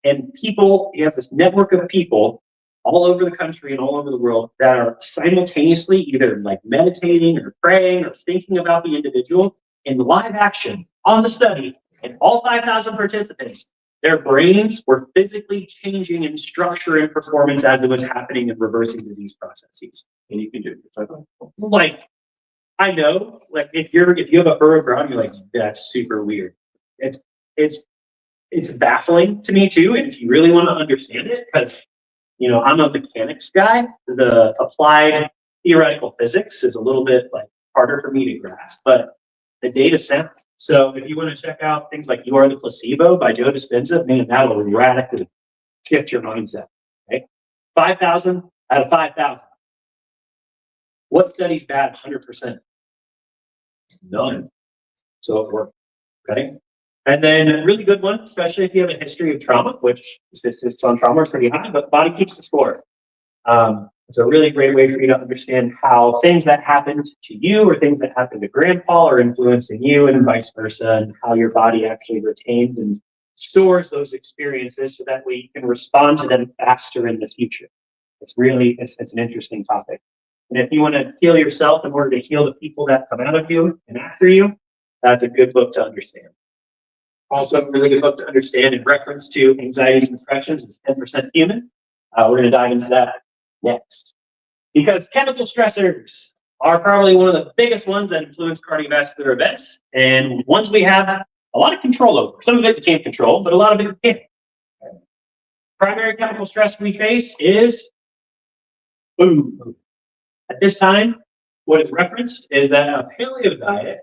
And people, he has this network of people all over the country and all over the world that are simultaneously either like meditating or praying or thinking about the individual in live action on the study. And all 5,000 participants, their brains were physically changing in structure and performance as it was happening and reversing disease processes. And you can do it. Like, I know, like if you have a furrowed brow, you're like, that's super weird. It's baffling to me too. And if you really want to understand it, because I'm a mechanics guy, the applied theoretical physics is a little bit like harder for me to grasp, but the data sound. So if you want to check out things like You Are the Placebo by Joe Dispenza, man, that will radically shift your mindset. Okay? 5,000 out of 5,000. What study's bad? 100%. None. So it worked. Okay? And then a really good one, especially if you have a history of trauma, which statistics on trauma are pretty high, but the body keeps the score. It's a really great way for you to understand how things that happened to you or things that happened to grandpa are influencing you and vice versa, and how your body actually retains and stores those experiences so that way you can respond to them faster in the future. It's an interesting topic. And if you want to heal yourself in order to heal the people that come out of you and after you, that's a good book to understand. Also, a really good book to understand in reference to anxieties and depressions is 10% Human. We're going to dive into that next. Because chemical stressors are probably one of the biggest ones that influence cardiovascular events, and ones we have a lot of control over. Some of it we can't control, but a lot of it we can. Primary chemical stress we face is food. At this time, what is referenced is that a paleo diet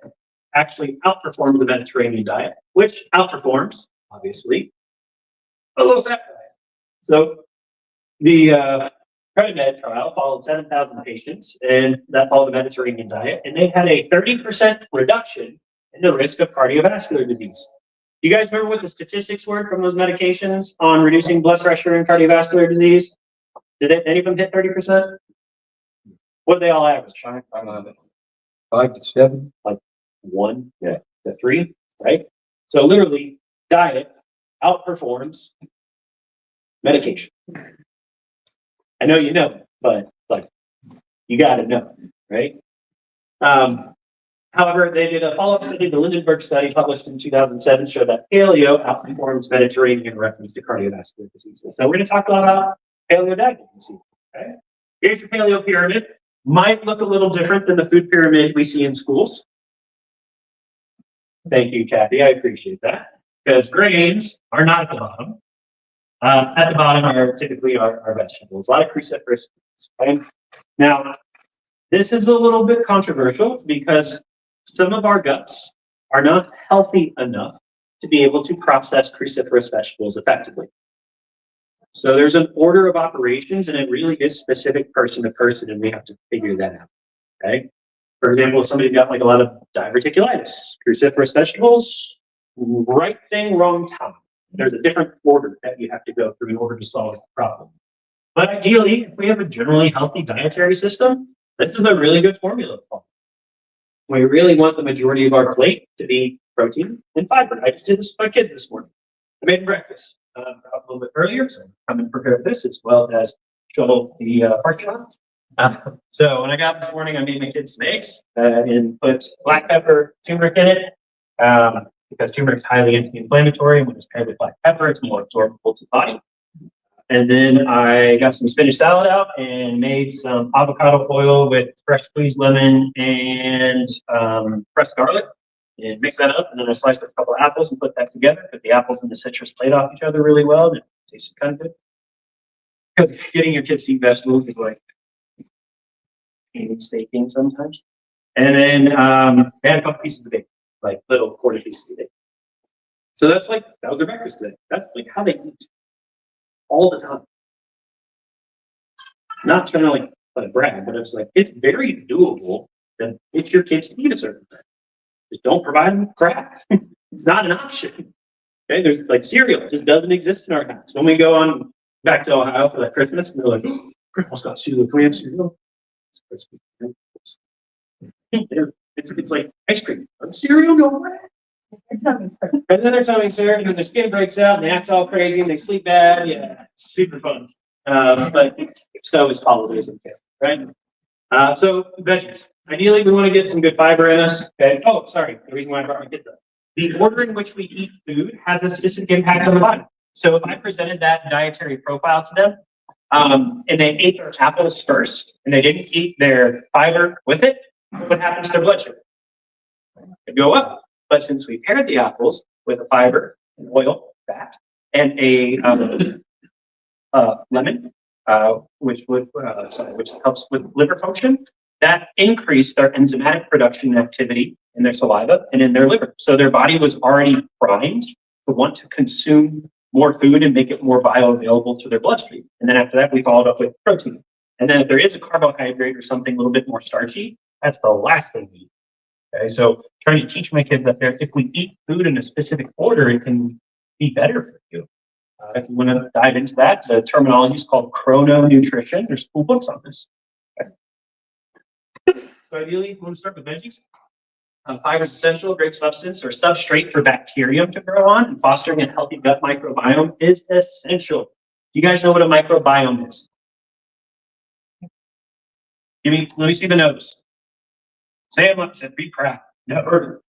actually outperforms the Mediterranean diet, which outperforms, obviously, a low fat diet. So the Pridmore trial followed 7,000 patients, and that followed the Mediterranean diet, and they had a 30% reduction in the risk of cardiovascular disease. Do you guys remember what the statistics were from those medications on reducing blood pressure and cardiovascular disease? Did any of them hit 30%? What did they all average? 5 to 7. Like 1 to 3, right? So literally, diet outperforms medication. I know you know, but like you got to know, right? However, they did a follow-up study. The Lindenberg study, published in 2007, showed that paleo outperforms Mediterranean in reference to cardiovascular diseases. So we're going to talk about paleo diet. Okay? Here's your paleo pyramid. Might look a little different than the food pyramid we see in schools. Thank you, Kathy. I appreciate that. Because grains are not at the bottom. At the bottom are typically our vegetables. A lot of cruciferous foods. Right? Now, this is a little bit controversial because some of our guts are not healthy enough to be able to process cruciferous vegetables effectively. So there's an order of operations, and it really is specific person to person, and we have to figure that out. Okay. For example, if somebody's got like a lot of diverticulitis, cruciferous vegetables, right thing, wrong time. There's a different order that you have to go through in order to solve the problem. But ideally, if we have a generally healthy dietary system, this is a really good formula. We really want the majority of our plate to be protein and fiber. I just did this with my kids this morning. I made breakfast a little bit earlier, so I'm going to prepare this as well as shuttle the parking lot. So when I got up this morning, I made my kids some eggs and put black pepper, turmeric in it because turmeric is highly anti-inflammatory. And when it's paired with black pepper, it's more absorbable to the body. And then I got some spinach salad out and made some avocado oil with fresh squeezed lemon and pressed garlic and mix that up. And then I sliced a couple of apples and put that together because the apples and the citrus played off each other really well and it tasted kind of good. Because getting your kids to eat vegetables is like painstaking sometimes. And then they had a couple pieces of bacon, like little quarter pieces of bacon. So that was their breakfast today. That's like how they eat. All the time. Not trying to like brag, but it's like it's very doable to get your kids to eat a certain thing. Just don't provide them crap. It's not an option. Okay, there's like cereal just doesn't exist in our house. When we go on back to Ohio for that Christmas, and they're like, oh, Grandma's got cereal. Can we have cereal? It's like ice cream. Cereal, no way. And then their tummy hurt, and then their skin breaks out, and they act all crazy, and they sleep bad. Yeah, it's super fun. But so is holidays and kids, right? So veggies. Ideally, we want to get some good fiber in us. Okay. Oh, sorry. The reason why I brought my kids up. The order in which we eat food has a specific impact on the body. So if I presented that dietary profile to them, and they ate their apples first, and they didn't eat their fiber with it, what happens to their blood sugar? It'd go up. But since we paired the apples with a fiber, an oil, fat, and a lemon, which helps with liver function, that increased their enzymatic production activity in their saliva and in their liver. So their body was already primed to want to consume more food and make it more bioavailable to their bloodstream. And then after that, we followed up with protein. And then if there is a carbohydrate or something a little bit more starchy, that's the last thing we eat. Okay, so trying to teach my kids that if we eat food in a specific order, it can be better for you. If you want to dive into that, the terminology is called chrononutrition. There's cool books on this. Okay. So ideally, we want to start with veggies. Fiber is essential, great substance or substrate for bacterium to grow on, and fostering a healthy gut microbiome is essential. You guys know what a microbiome is? Let me see the nose. Say it once and be proud. Never.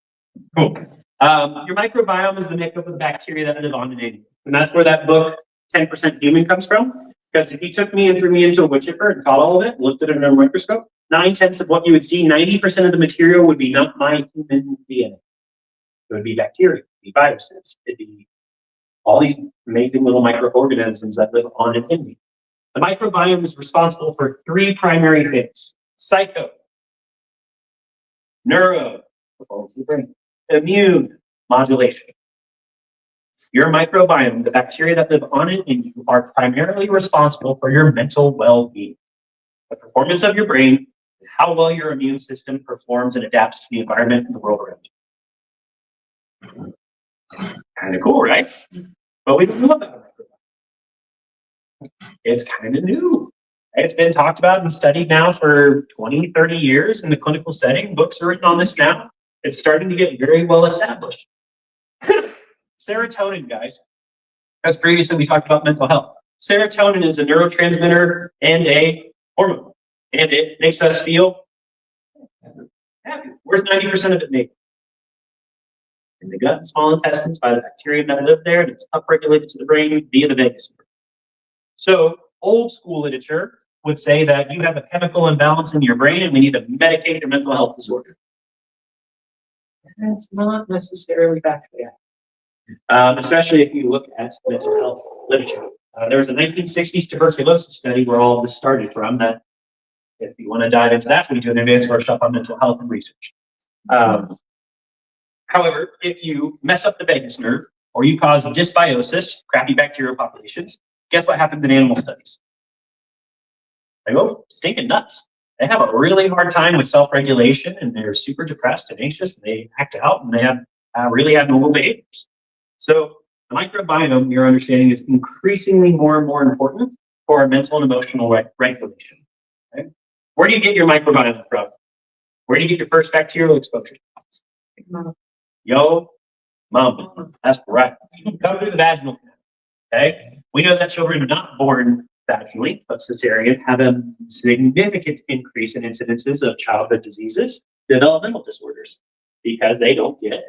Cool. Your microbiome is the makeup of the bacteria that live on an animal. And that's where that book, 10% Human, comes from. Because if you took me and threw me into a wood chipper and caught all of it, looked at it under a microscope, 9/10 of what you would see, 90% of the material would be not my human DNA. It would be bacteria, it would be viruses, it'd be all these amazing little microorganisms that live on and in me. The microbiome is responsible for 3 primary things: psycho, neuro, immune modulation. Your microbiome, the bacteria that live on it and you, are primarily responsible for your mental well-being, the performance of your brain, and how well your immune system performs and adapts to the environment and the world around you. Kind of cool, right? But we don't know about the microbiome. It's kind of new. It's been talked about and studied now for 20, 30 years in the clinical setting. Books are written on this now. It's starting to get very well established. Serotonin, guys. As previously we talked about mental health. Serotonin is a neurotransmitter and a hormone. And it makes us feel happy. Where's 90% of it made? In the gut and small intestines by the bacteria that live there, and it's upregulated to the brain via the vagus nerve. So old school literature would say that you have a chemical imbalance in your brain and we need to medicate your mental health disorder. That's not necessarily factually accurate, especially if you look at mental health literature. There was a 1960s tuberculosis study where all of this started from. That, if you want to dive into that, we do an advanced workshop on mental health and research. However, if you mess up the vagus nerve or you cause dysbiosis, crappy bacterial populations, guess what happens in animal studies? They go stinking nuts. They have a really hard time with self-regulation and they're super depressed and anxious and they act out and they have really abnormal behaviors. So the microbiome, your understanding, is increasingly more and more important for our mental and emotional regulation. Okay? Where do you get your microbiome from? Where do you get your first bacterial exposure? Yo, mom. That's correct. Come through the vaginal canal. Okay? We know that children are not born vaginally, but cesarean have a significant increase in incidences of childhood diseases, developmental disorders, because they don't get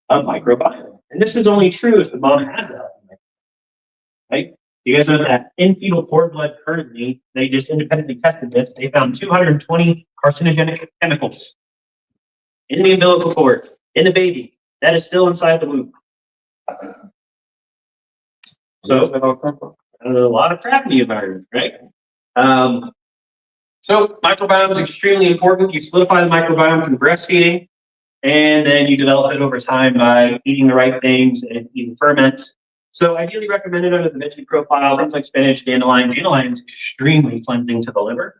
a microbiome. And this is only true if the mom has a healthy microbiome. Right? You guys know that in fetal cord blood currently, they just independently tested this. They found 220 carcinogenic chemicals in the umbilical cord, in the baby, that is still inside the womb. So, a lot of crap in the environment, right? So microbiome is extremely important. You solidify the microbiome through breastfeeding, and then you develop it over time by eating the right things and eating ferments. So ideally recommended under the veggie profile, things like spinach, dandelion. Dandelion is extremely cleansing to the liver.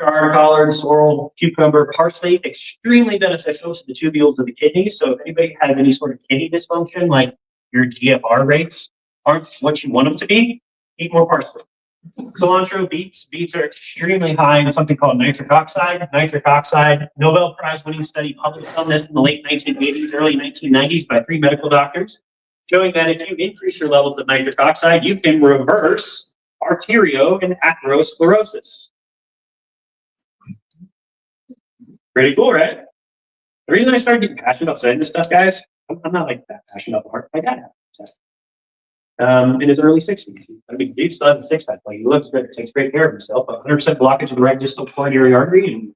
Chard, collard, sorrel, cucumber, parsley, extremely beneficial to the tubules of the kidneys. So if anybody has any sort of kidney dysfunction, like your GFR rates aren't what you want them to be, eat more parsley. Cilantro, beets. Beets are extremely high in something called nitric oxide. Nitric oxide, Nobel Prize winning study published on this in the late 1980s, early 1990s by 3 medical doctors, showing that if you increase your levels of nitric oxide, you can reverse arterio and atherosclerosis. Pretty cool, right? The reason I started getting passionate about studying this stuff, guys, I'm not like that passionate about the heart. My dad had in his early 60s. I mean, dude still has a six-pack. Like, he looks good, takes great care of himself. 100% blockage of the right distal coronary artery, and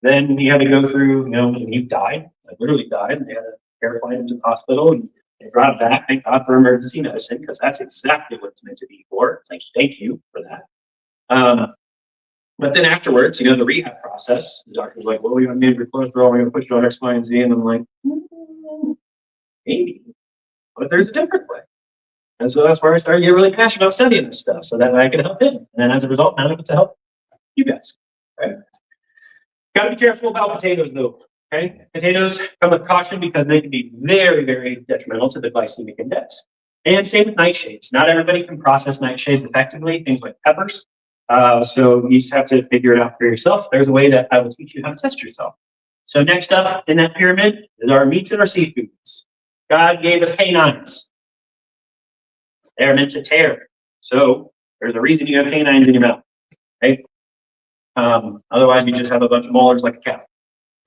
then he had to go through, he died, like literally died, and they had to airplane him to the hospital, and they brought him back. Thank God for emergency medicine, because that's exactly what it's meant to be for. Like, thank you for that. But then afterwards, the rehab process, the doctor's like, well, we have made your cholesterol, we're going to put you on X, Y, and Z. And I'm like, maybe. But there's a different way. And so that's where I started getting really passionate about studying this stuff so that I could help him. And then as a result, now I get to help you guys. Right? Got to be careful about potatoes, though. Okay? Potatoes come with caution because they can be very, very detrimental to the glycemic index. And same with nightshades. Not everybody can process nightshades effectively, things like peppers. So you just have to figure it out for yourself. There's a way that I will teach you how to test yourself. So next up in that pyramid is our meats and our seafoods. God gave us canines. They're meant to tear. So there's a reason you have canines in your mouth. Okay? Otherwise, you just have a bunch of molars like a cow.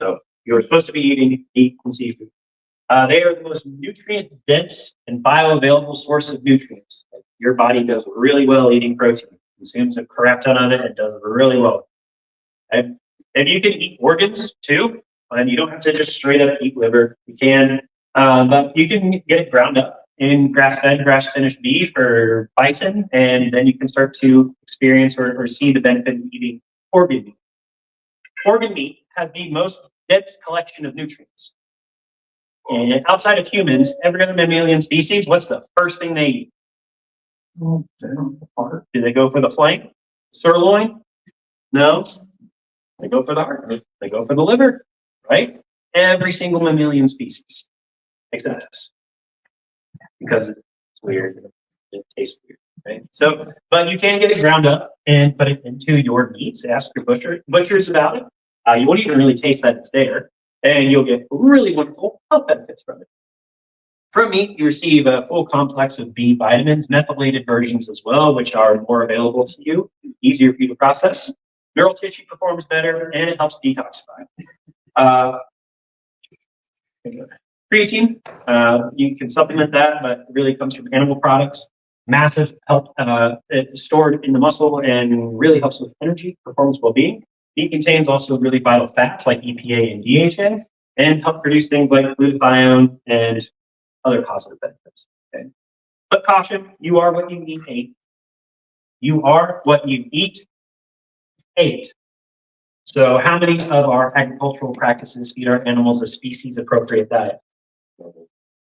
So you're supposed to be eating meat and seafood. They are the most nutrient-dense and bioavailable source of nutrients. Your body does really well eating protein. Consumes a crap ton of it and does really well. Okay? If you can eat organs too, and you don't have to just straight up eat liver, you can, but you can get it ground up in grass-fed, grass-finished beef or bison, and then you can start to experience or see the benefit of eating organ meat. Organ meat has the most dense collection of nutrients. And outside of humans, every other mammalian species, what's the first thing they eat? Do they go for the flank? Sirloin? No. They go for the heart. They go for the liver, right? Every single mammalian species, except us, because it's weird. It tastes weird, right? So, but you can get it ground up and put it into your meats. Ask your butchers about it. You won't even really taste that it's there, and you'll get really wonderful health benefits from it. From meat, you receive a full complex of B vitamins, methylated versions as well, which are more available to you, easier for you to process. Neural tissue performs better, and it helps detoxify. Creatine, you can supplement that, but it really comes from animal products. Massive help, it's stored in the muscle and really helps with energy, performance, well-being. Meat contains also really vital fats like EPA and DHA, and help produce things like glutathione and other positive benefits. Okay? But caution, you are what you eat. You are what you eat. So how many of our agricultural practices feed our animals a species appropriate diet?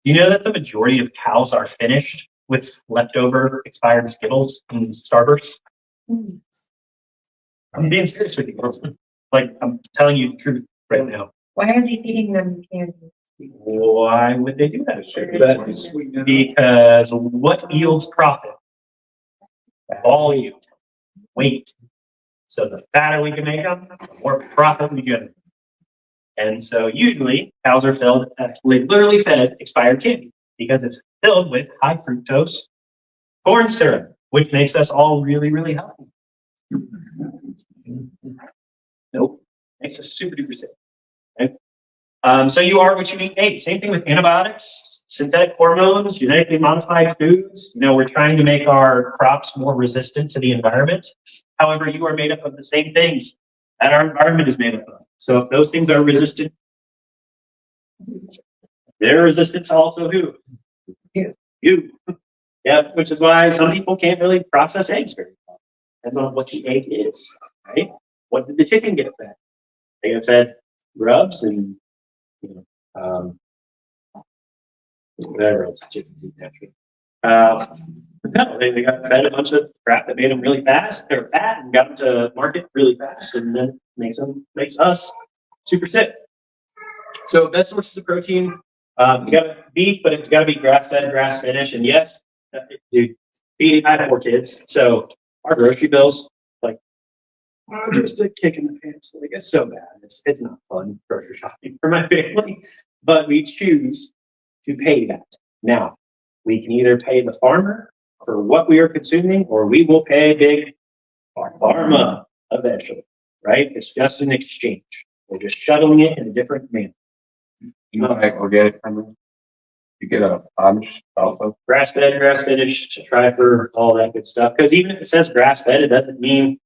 You know that the majority of cows are finished with leftover expired Skittles and Starburst? I'm being serious with you. Like, I'm telling you the truth right now. Why are they feeding them candy? Why would they do that? Because what yields profit? Volume, weight. So the fatter we can make them, the more profit we get. And so usually cows are literally fed expired candy because it's filled with high fructose corn syrup, which makes us all really, really healthy. Nope, makes us super duper sick. Okay? So you are what you eat. Same thing with antibiotics, synthetic hormones, genetically modified foods. You know, we're trying to make our crops more resistant to the environment. However, you are made up of the same things that our environment is made up of. So if those things are resistant, they're resistant to also who? You. Yeah, which is why some people can't really process eggs very well. Depends on what the egg is, right? What did the chicken get fed? They get fed grubs and whatever else the chickens eat naturally. No, they got fed a bunch of crap that made them really fast. They're fat and got them to market really fast, and then makes us super sick. So best sources of protein, you got beef, but it's got to be grass fed, grass finished. And yes, dude, feeding. I have 4 kids, so our grocery bills like just a kick in the pants. Like it's so bad. It's not fun grocery shopping for my family, but we choose to pay that. Now we can either pay the farmer for what we are consuming, or we will pay big pharma eventually. Right? It's just an exchange. We're just shuttling it in a different manner. You know, like organic from them. You get a Amish also. Grass fed, grass finished, to try for all that good stuff. Because even if it says grass fed, it doesn't mean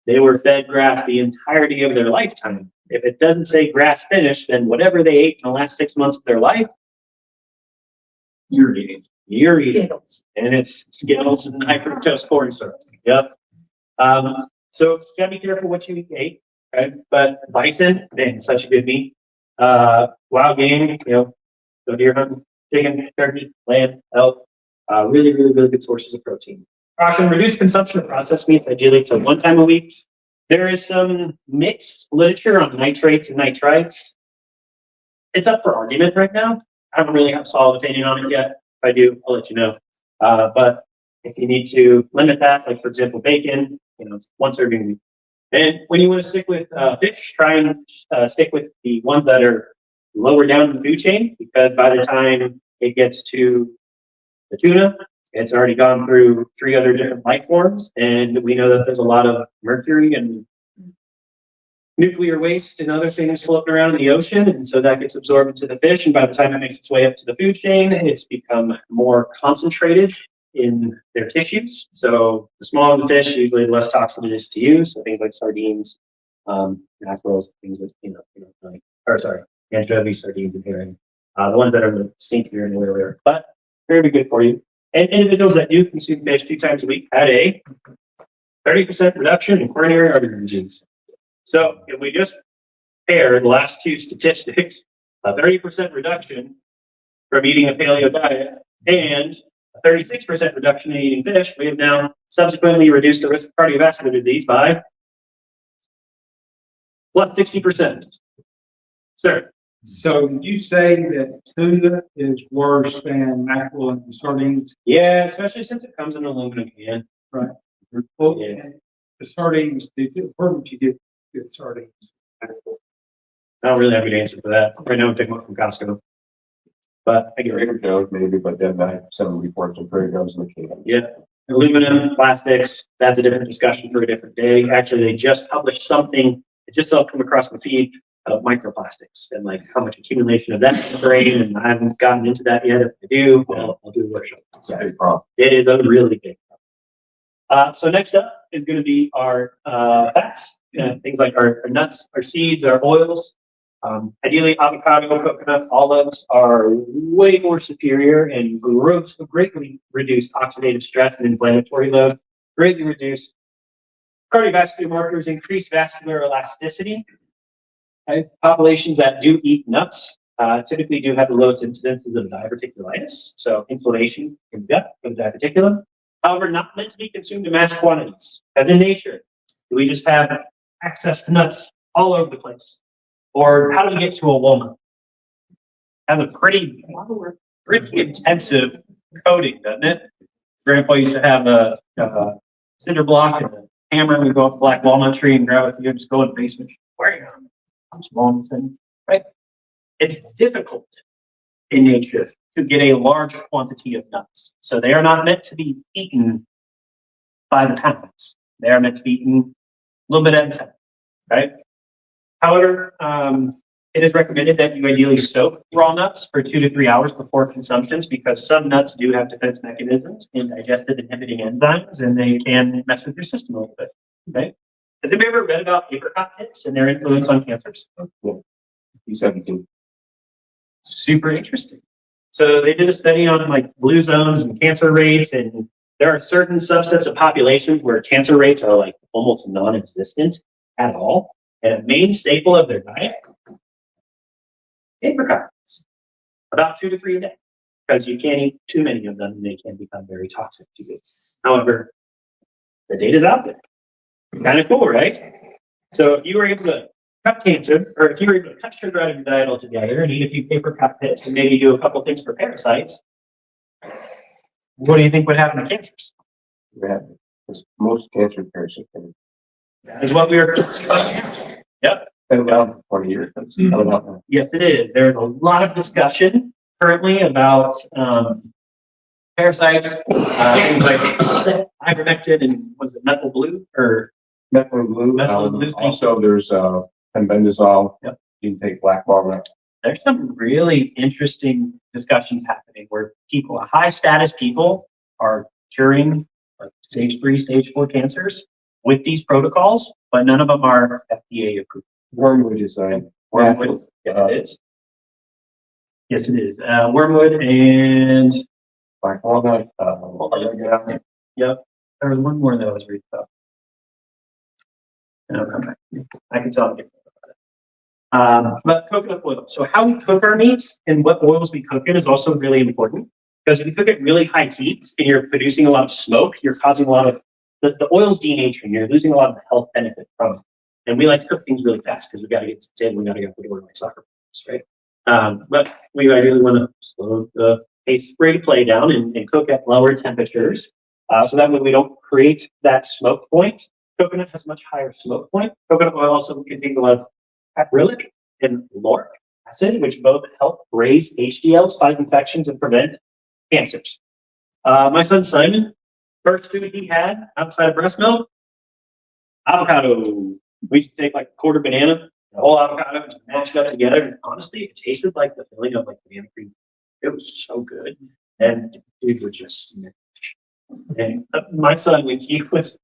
they were fed grass the entirety of their lifetime. If it doesn't say grass finished, then whatever they ate in the last 6 months of their life, you're eating. You're eating. Skittles. And it's Skittles and high fructose corn syrup. Yep. So it's gotta be careful what you eat. Okay? But bison, man, such a good meat. Wild game, go deer hunting, chicken, turkey, lamb, elk. Really, really, really good sources of protein. Caution, reduce consumption of processed meats, ideally to 1 time a week. There is some mixed literature on nitrates and nitrites. It's up for argument right now. I don't really have a solid opinion on it yet. If I do, I'll let you know. But if you need to limit that, like for example, bacon, it's 1 serving a week. And when you want to stick with fish, try and stick with the ones that are lower down in the food chain, because by the time it gets to the tuna, it's already gone through 3 other different life forms. And we know that there's a lot of mercury and nuclear waste and other things floating around in the ocean. And so that gets absorbed into the fish. And by the time it makes its way up to the food chain, it's become more concentrated in their tissues. So the smaller the fish, usually the less toxic it is to you. So things like sardines, mackerels, things that, anchovies, sardines, and herring. The ones that are the stinkier and oilier, but very good for you. And individuals that do consume fish 2 times a week had a 30% reduction in coronary artery disease. So if we just pair the last 2 statistics, a 30% reduction from eating a paleo diet and a 36% reduction in eating fish, we have now subsequently reduced the risk of cardiovascular disease by plus 60%. Sir. So did you say that tuna is worse than mackerel and sardines? Yeah, especially since it comes in an aluminum can. Right. Well, Yeah. the sardines, where would you get good sardines? I don't really have a good answer for that. Right now, I'm picking one from Costco. But I get rid of Trader Joe's maybe, but then I have some reports of Trader Joe's in the can. Yeah. Aluminum, plastics, that's a different discussion for a different day. Actually, they just published something, it just all come across the feed of microplastics and like how much accumulation of that in the brain. And I haven't gotten into that yet. If I do, well, I'll do a workshop. It's a big problem. It is a really big problem. So next up is going to be our fats, things like our nuts, our seeds, our oils. Ideally, avocado, coconut, olives are way more superior and greatly reduce oxidative stress and inflammatory load, greatly reduce cardiovascular markers, increase vascular elasticity. Okay. Populations that do eat nuts typically do have the lowest incidences of diverticulitis, so inflammation in the gut from diverticulum. However, not meant to be consumed in mass quantities. As in nature, do we just have access to nuts all over the place? Or how do we get to a walnut? Has a pretty intensive coating, doesn't it? Grandpa used to have a cinder block and a hammer, and we go up a black walnut tree and grab it. You just go in the basement, where walnuts in, right? It's difficult in nature to get a large quantity of nuts. So they are not meant to be eaten by the pounds. They are meant to be eaten a little bit at a time, right? However, it is recommended that you ideally soak raw nuts for 2 to 3 hours before consumptions because some nuts do have defense mechanisms and digestive inhibiting enzymes, and they can mess with your system a little bit. Okay? Has anybody ever read about apricot pits and their influence on cancers? E17. Super interesting. So they did a study on like blue zones and cancer rates, and there are certain subsets of populations where cancer rates are like almost non-existent at all. And a main staple of their diet, apricots, about 2 to 3 a day, because you can't eat too many of them and they can become very toxic to you. However, the data's out there. Kind of cool, right? So if you were able to cut cancer, or if you were able to cut sugar out of your diet altogether and eat a few apricot pits and maybe do a couple things for parasites, what do you think would happen to cancers? Yeah, because most cancer parasites Is what we are talking about now. Yep. been around for 20 years. That's not about that. Yes, it is. There's a lot of discussion currently about parasites, things like ivermectin and was it methyl blue or Methylene blue. Methylene blue. Also, there's pembendazole. Yep. You can take black walnut. there's some really interesting discussions happening where people, high status people, are curing like stage 3, stage 4 cancers with these protocols, but none of them are FDA approved. Wormwood is Wormwood, yes, it is. Yes, it is. Wormwood and black walnut. yep, there was one more that I was reading about. And I'll come back. I can tell you about it. But coconut oil. So how we cook our meats and what oils we cook in is also really important because if you cook at really high heat and you're producing a lot of smoke, you're causing a lot of the oil's denaturing. You're losing a lot of the health benefit from it. And we like to cook things really fast because we got to get to we got to get the door like soccer players, right? But we ideally want to slow the pace rate of play down and cook at lower temperatures. So that way we don't create that smoke point. Coconut has a much higher smoke point. Coconut oil also contains a lot of caprylic and lauric acid, which both help raise HDL, spike infections, and prevent cancers. My son Simon, first food he had outside of breast milk, avocado. We used to take like a quarter banana, the whole avocado, and mash it up together. And honestly, it tasted like the filling of like banana cream. It was so good. And dude would just smash. And my son, when he was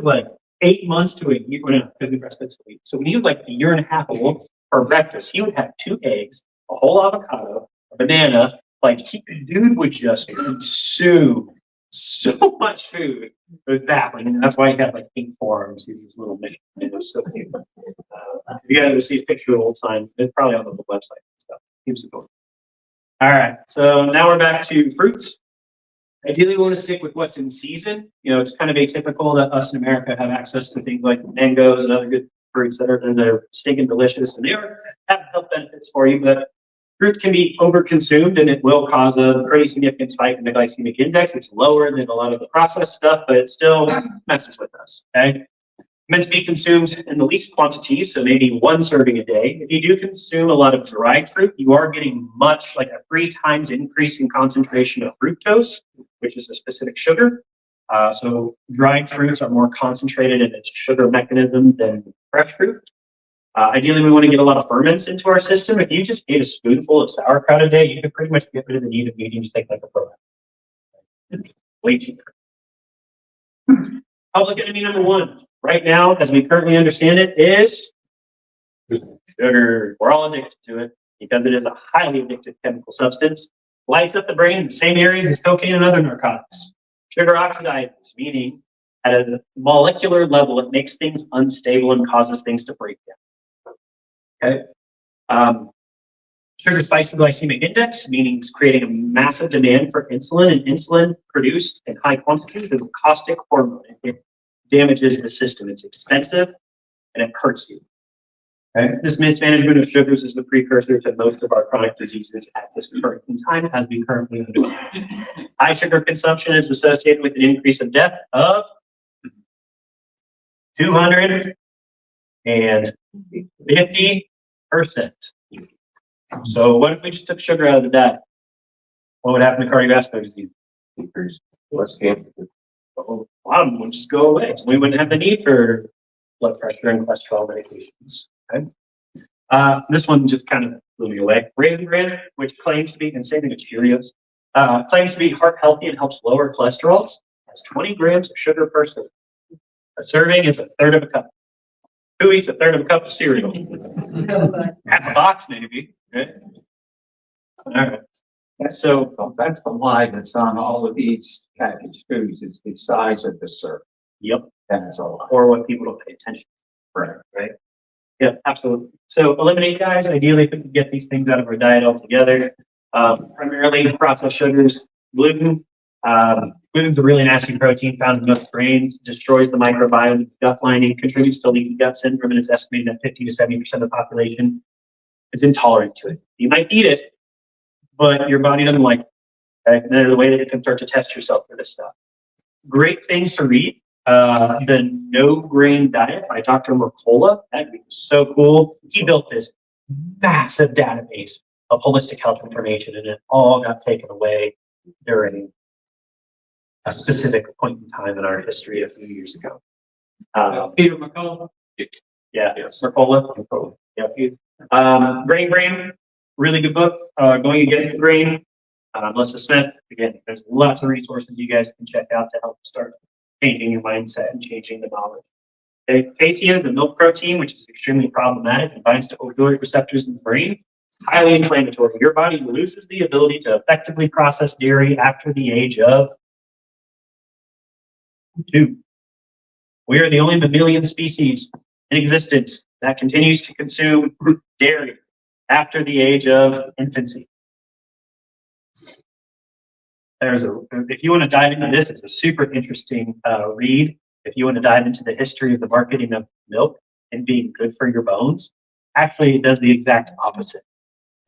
like 8 months to a year, no, because we breastfed so late. So when he was like a year and a half old, for breakfast, he would have 2 eggs, a whole avocado, a banana. Like, dude would just consume so much food. It was baffling. And that's why he had like pink forearms. He was this little mission. It was so cute. If you guys ever see a picture of old Simon, it's probably on the website and stuff. He was so cool. All right, so now we're back to fruits. Ideally, we want to stick with what's in season. You know, it's kind of atypical that us in America have access to things like mangoes and other good fruits that are stinking delicious, and they have health benefits for you. But fruit can be overconsumed, and it will cause a pretty significant spike in the glycemic index. It's lower than a lot of the processed stuff, but it still messes with us. Okay. Meant to be consumed in the least quantities, so maybe 1 serving a day. If you do consume a lot of dried fruit, you are getting much like a 3 times increase in concentration of fructose, which is a specific sugar. So dried fruits are more concentrated in its sugar mechanism than fresh fruit. Ideally, we want to get a lot of ferments into our system. If you just ate a spoonful of sauerkraut a day, you could pretty much get rid of the need of needing to take like a probiotic. Way cheaper. Public enemy number 1 right now, as we currently understand it, is sugar. We're all addicted to it because it is a highly addictive chemical substance. Lights up the brain in the same areas as cocaine and other narcotics. Sugar oxidizes, meaning at a molecular level, it makes things unstable and causes things to break down. Okay. Sugar spikes the glycemic index, meaning it's creating a massive demand for insulin, and insulin produced in high quantities is a caustic hormone. It damages the system. It's expensive and it hurts you. Okay. This mismanagement of sugars is the precursor to most of our chronic diseases at this current time, as we currently understand. High sugar consumption is associated with an increase of death of 250%. So what if we just took sugar out of the diet? What would happen to cardiovascular disease? Increase less cancer. A lot of them would just go away. So we wouldn't have the need for blood pressure and cholesterol medications. Okay. This one just kind of blew me away. Raisin Bran, which claims to be, and same thing with Cheerios, claims to be heart healthy and helps lower cholesterol, has 20 grams of sugar per serving. A serving is a third of a cup. Who eats a third of a cup of cereal? Half a box, maybe. Okay. All right. So that's the lie that's on all of these packaged foods is the size of the serve. Yep. That's a lie. Or what people don't pay attention to. Right. Yep, absolutely. So eliminate, guys. Ideally, if we can get these things out of our diet altogether. Primarily processed sugars, gluten. Gluten's a really nasty protein found in most grains, destroys the microbiome, gut lining, contributes to leaky gut syndrome, and it's estimated that 50 to 70% of the population is intolerant to it. You might eat it, but your body doesn't like it. Okay? And there's a way that you can start to test yourself for this stuff. Great things to read. The No Grain Diet by Dr. Mercola. That was so cool. He built this massive database of holistic health information, and it all got taken away during a specific point in time in our history a few years ago. Peter McCullough. Yeah, Mercola. Yeah. Grain Brain, really good book. Going Against the Grain. Melissa Smith. Again, there's lots of resources you guys can check out to help start changing your mindset and changing the knowledge. Okay. Casein is a milk protein, which is extremely problematic and binds to opioid receptors in the brain. It's highly inflammatory. Your body loses the ability to effectively process dairy after the age of 2. We are the only mammalian species in existence that continues to consume dairy after the age of infancy. If you want to dive into this, it's a super interesting read. If you want to dive into the history of the marketing of milk and being good for your bones, actually it does the exact opposite.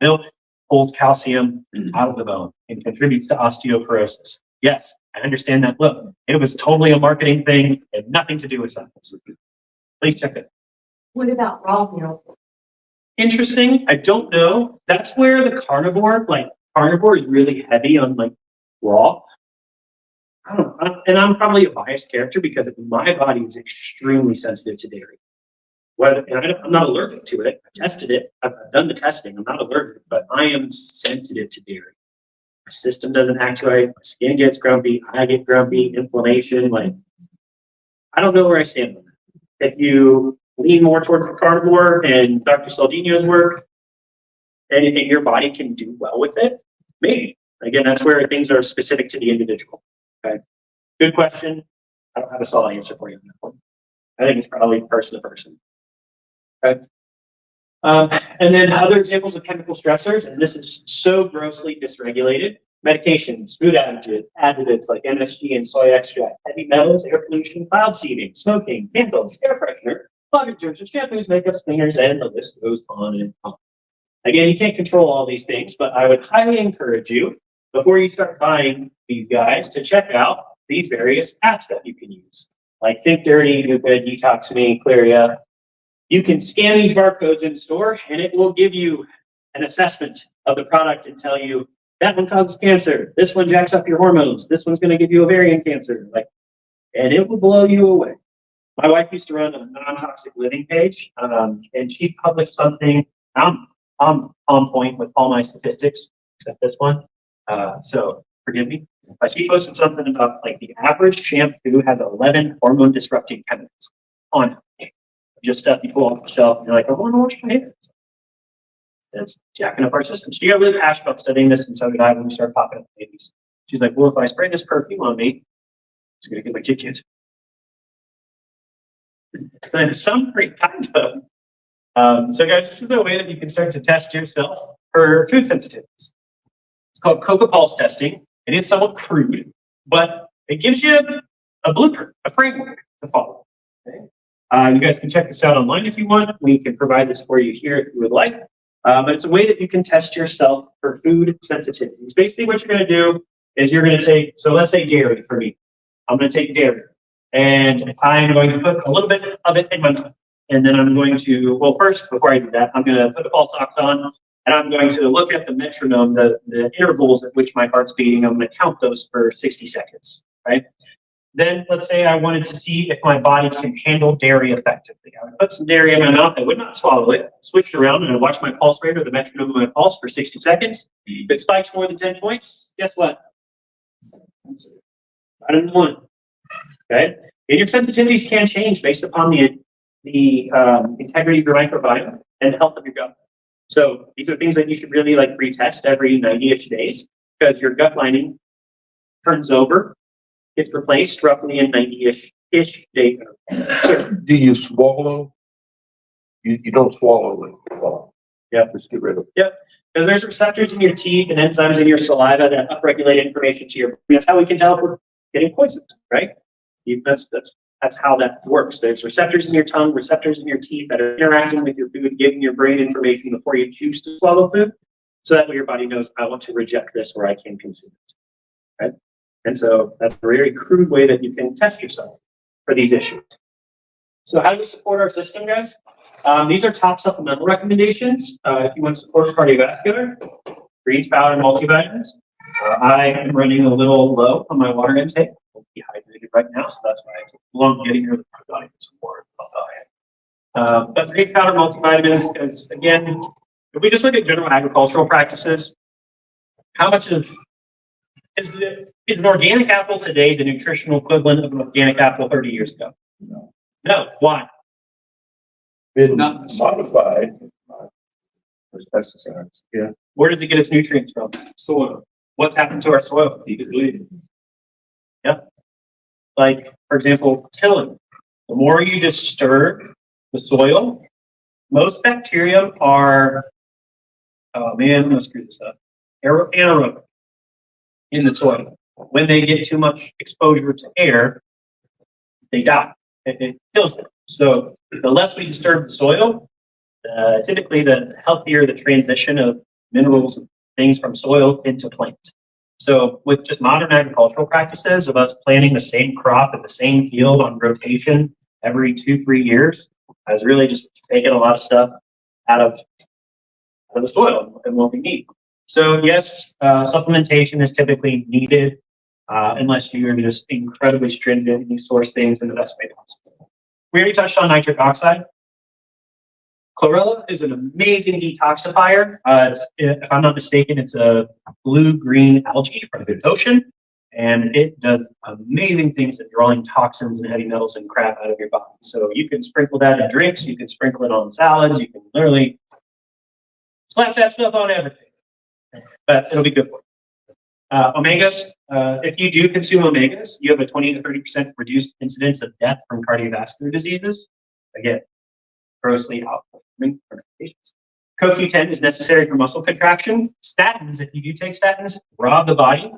Milk pulls calcium out of the bone and contributes to osteoporosis. Yes, I understand that. Look, it was totally a marketing thing and nothing to do with science. Please check it. What about raw milk? Interesting. I don't know. That's where the carnivore is really heavy on raw. I don't know. And I'm probably a biased character because my body is extremely sensitive to dairy. I'm not allergic to it. I tested it. I've done the testing. I'm not allergic, but I am sensitive to dairy. My system doesn't act right. My skin gets grumpy. I get grumpy. Inflammation. I don't know where I stand on that. If you lean more towards the carnivore and Dr. Saldino's work, and your body can do well with it, maybe. Again, that's where things are specific to the individual. Okay. Good question. I don't have a solid answer for you on that one. I think it's probably person to person. Okay. And then other examples of chemical stressors, and this is so grossly dysregulated. Medications, food additives like MSG and soy extract, heavy metals, air pollution, cloud seeding, smoking, candles, air freshener, body detergents, shampoos, makeup, cleaners, and the list goes on and on. Again, you can't control all these things, but I would highly encourage you, before you start buying these guys, to check out these various apps that you can use. Like Think Dirty, Do Good, Detox Me, Clearia. You can scan these barcodes in store and it will give you an assessment of the product and tell you that one causes cancer, this one jacks up your hormones, this one's going to give you ovarian cancer, and it will blow you away. My wife used to run a non-toxic living page, and she published something. I'm on point with all my statistics except this one, so forgive me. But she posted something about like the average shampoo has 11 hormone disrupting chemicals on it. Just stuff you pull off the shelf and you're like, I want to wash my hands. That's jacking up our system. She got really passionate about studying this, and so did I when we started popping up babies. She's like, well, if I spray this perfume on me, it's going to get my kid cancer. And some pretty kind of. So guys, this is a way that you can start to test yourself for food sensitivities. It's called Coca Pulse testing. It is somewhat crude, but it gives you a blueprint, a framework to follow. Okay? You guys can check this out online if you want. We can provide this for you here if you would like. But it's a way that you can test yourself for food sensitivities. Basically, what you're going to do is you're going to take, so let's say dairy for me. I'm going to take dairy, and I'm going to put a little bit of it in my mouth. And then I'm going to, well, first, before I do that, I'm going to put the pulse ox on, and I'm going to look at the metronome, the intervals at which my heart's beating. I'm going to count those for 60 seconds, right? Then let's say I wanted to see if my body can handle dairy effectively. I would put some dairy in my mouth. I would not swallow it. Switch it around and I watch my pulse rate or the metronome of my pulse for 60 seconds. If it spikes more than 10 points, guess what? I didn't want. Okay? And your sensitivities can change based upon the integrity of your microbiome and the health of your gut. So these are things that you should really like retest every 90-ish days because your gut lining turns over. Gets replaced roughly in 90-ish days. Do you swallow? You don't swallow it. Yeah, just get rid of it. Yep, because there's receptors in your teeth and enzymes in your saliva that upregulate information to your brain. That's how we can tell if we're getting poisoned, right? That's how that works. There's receptors in your tongue, receptors in your teeth that are interacting with your food, giving your brain information before you choose to swallow food. So that way your body knows, I want to reject this or I can consume it, right? And so that's a very crude way that you can test yourself for these issues. So how do we support our system, guys? These are top supplemental recommendations. If you want to support cardiovascular, greens, powder, and multivitamins. I am running a little low on my water intake. I'm dehydrated right now, so that's why I'm getting here with my body some water. But greens, powder, multivitamins, because again, if we just look at general agricultural practices, how much of is an organic apple today the nutritional equivalent of an organic apple 30 years ago? No. Why? Been modified. There's pesticides. Yeah. Where does it get its nutrients from? Soil. What's happened to our soil? Yep. Like, for example, tilling. The more you disturb the soil, most bacteria are, oh man, I'm going to screw this up, anaerobic in the soil. When they get too much exposure to air, they die. It kills them. So the less we disturb the soil, typically the healthier the transition of minerals and things from soil into plant. So with just modern agricultural practices of us planting the same crop in the same field on rotation every 2-3 years, has really just taken a lot of stuff out of the soil and what we need. So yes, supplementation is typically needed unless you are just incredibly stringent and you source things in the best way possible. We already touched on nitric oxide. Chlorella is an amazing detoxifier. If I'm not mistaken, it's a blue-green algae from the ocean, and it does amazing things at drawing toxins and heavy metals and crap out of your body. So you can sprinkle that in drinks, you can sprinkle it on salads, you can literally slap that stuff on everything. But it'll be good for you. Omegas, if you do consume omegas, you have a 20 to 30% reduced incidence of death from cardiovascular diseases. Again, grossly outperforming our medications. CoQ10 is necessary for muscle contraction. Statins, if you do take statins, rob the body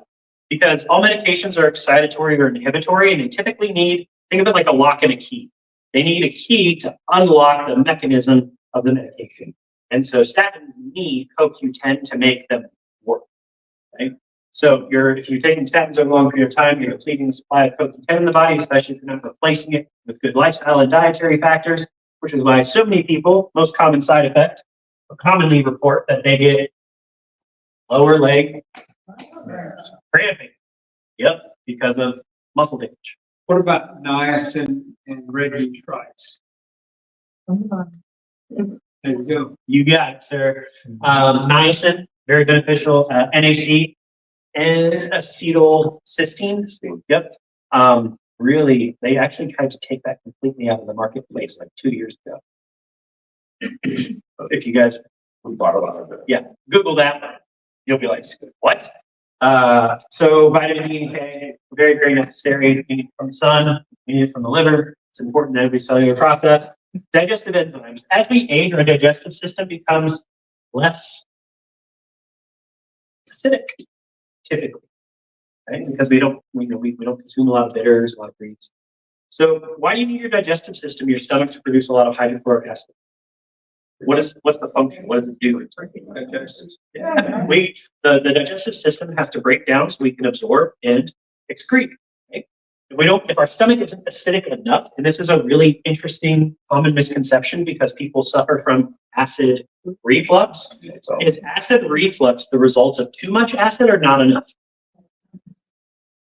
because all medications are excitatory or inhibitory, and they typically need, think of it like a lock and a key. They need a key to unlock the mechanism of the medication. And so statins need CoQ10 to make them work. Right? So if you're taking statins over a long period of time, you're depleting the supply of CoQ10 in the body, especially if you're not replacing it with good lifestyle and dietary factors, which is why so many people, most common side effect, commonly report that they get lower leg cramping. Yep, because of muscle damage. What about niacin and Reggie's rice? There you go. You got it, sir. Niacin, very beneficial. NAC and acetylcysteine. Yep. Really, they actually tried to take that completely out of the marketplace like 2 years ago. If you guys, We bought a lot of it. yeah, Google that. You'll be like, what? So vitamin D and K, very, very necessary. We need it from the sun, we need it from the liver. It's important in every cellular process. Digestive enzymes. As we age, our digestive system becomes less acidic, typically, right? Because we don't consume a lot of bitters, a lot of greens. So why do you need your digestive system, your stomach, to produce a lot of hydrochloric acid? What's the function? What does it do? Yeah, the digestive system has to break down so we can absorb and excrete. Right? If our stomach isn't acidic enough, and this is a really interesting common misconception because people suffer from acid reflux. Is acid reflux the result of too much acid or not enough?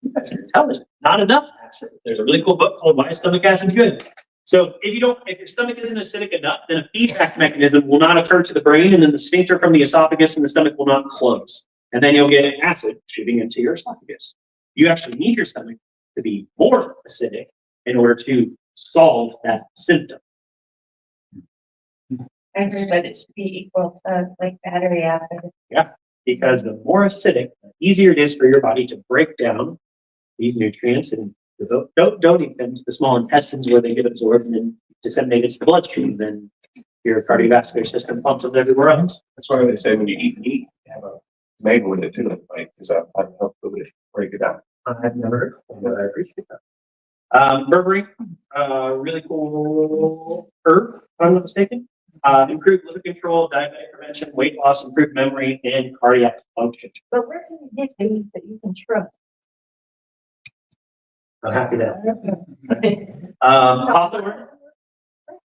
You guys are intelligent. Not enough acid. There's a really cool book called Why Stomach Acid's Good. So if your stomach isn't acidic enough, then a feedback mechanism will not occur to the brain, and then the sphincter from the esophagus and the stomach will not close. And then you'll get acid shooting into your esophagus. You actually need your stomach to be more acidic in order to solve that symptom. I heard that it should be equal to like battery acid. Yeah, because the more acidic, the easier it is for your body to break down these nutrients and don't even to the small intestines where they get absorbed and then disseminated to the bloodstream. Then your cardiovascular system pumps them everywhere else. That's why they say when you eat meat, you have a made with it too, like, because that helps to break it down. I've never heard of that. I appreciate that. Berberry, really cool herb, if I'm not mistaken. Improved liver control, diabetic prevention, weight loss, improved memory, and cardiac function. But where can you get things that you can trust? I'm happy that.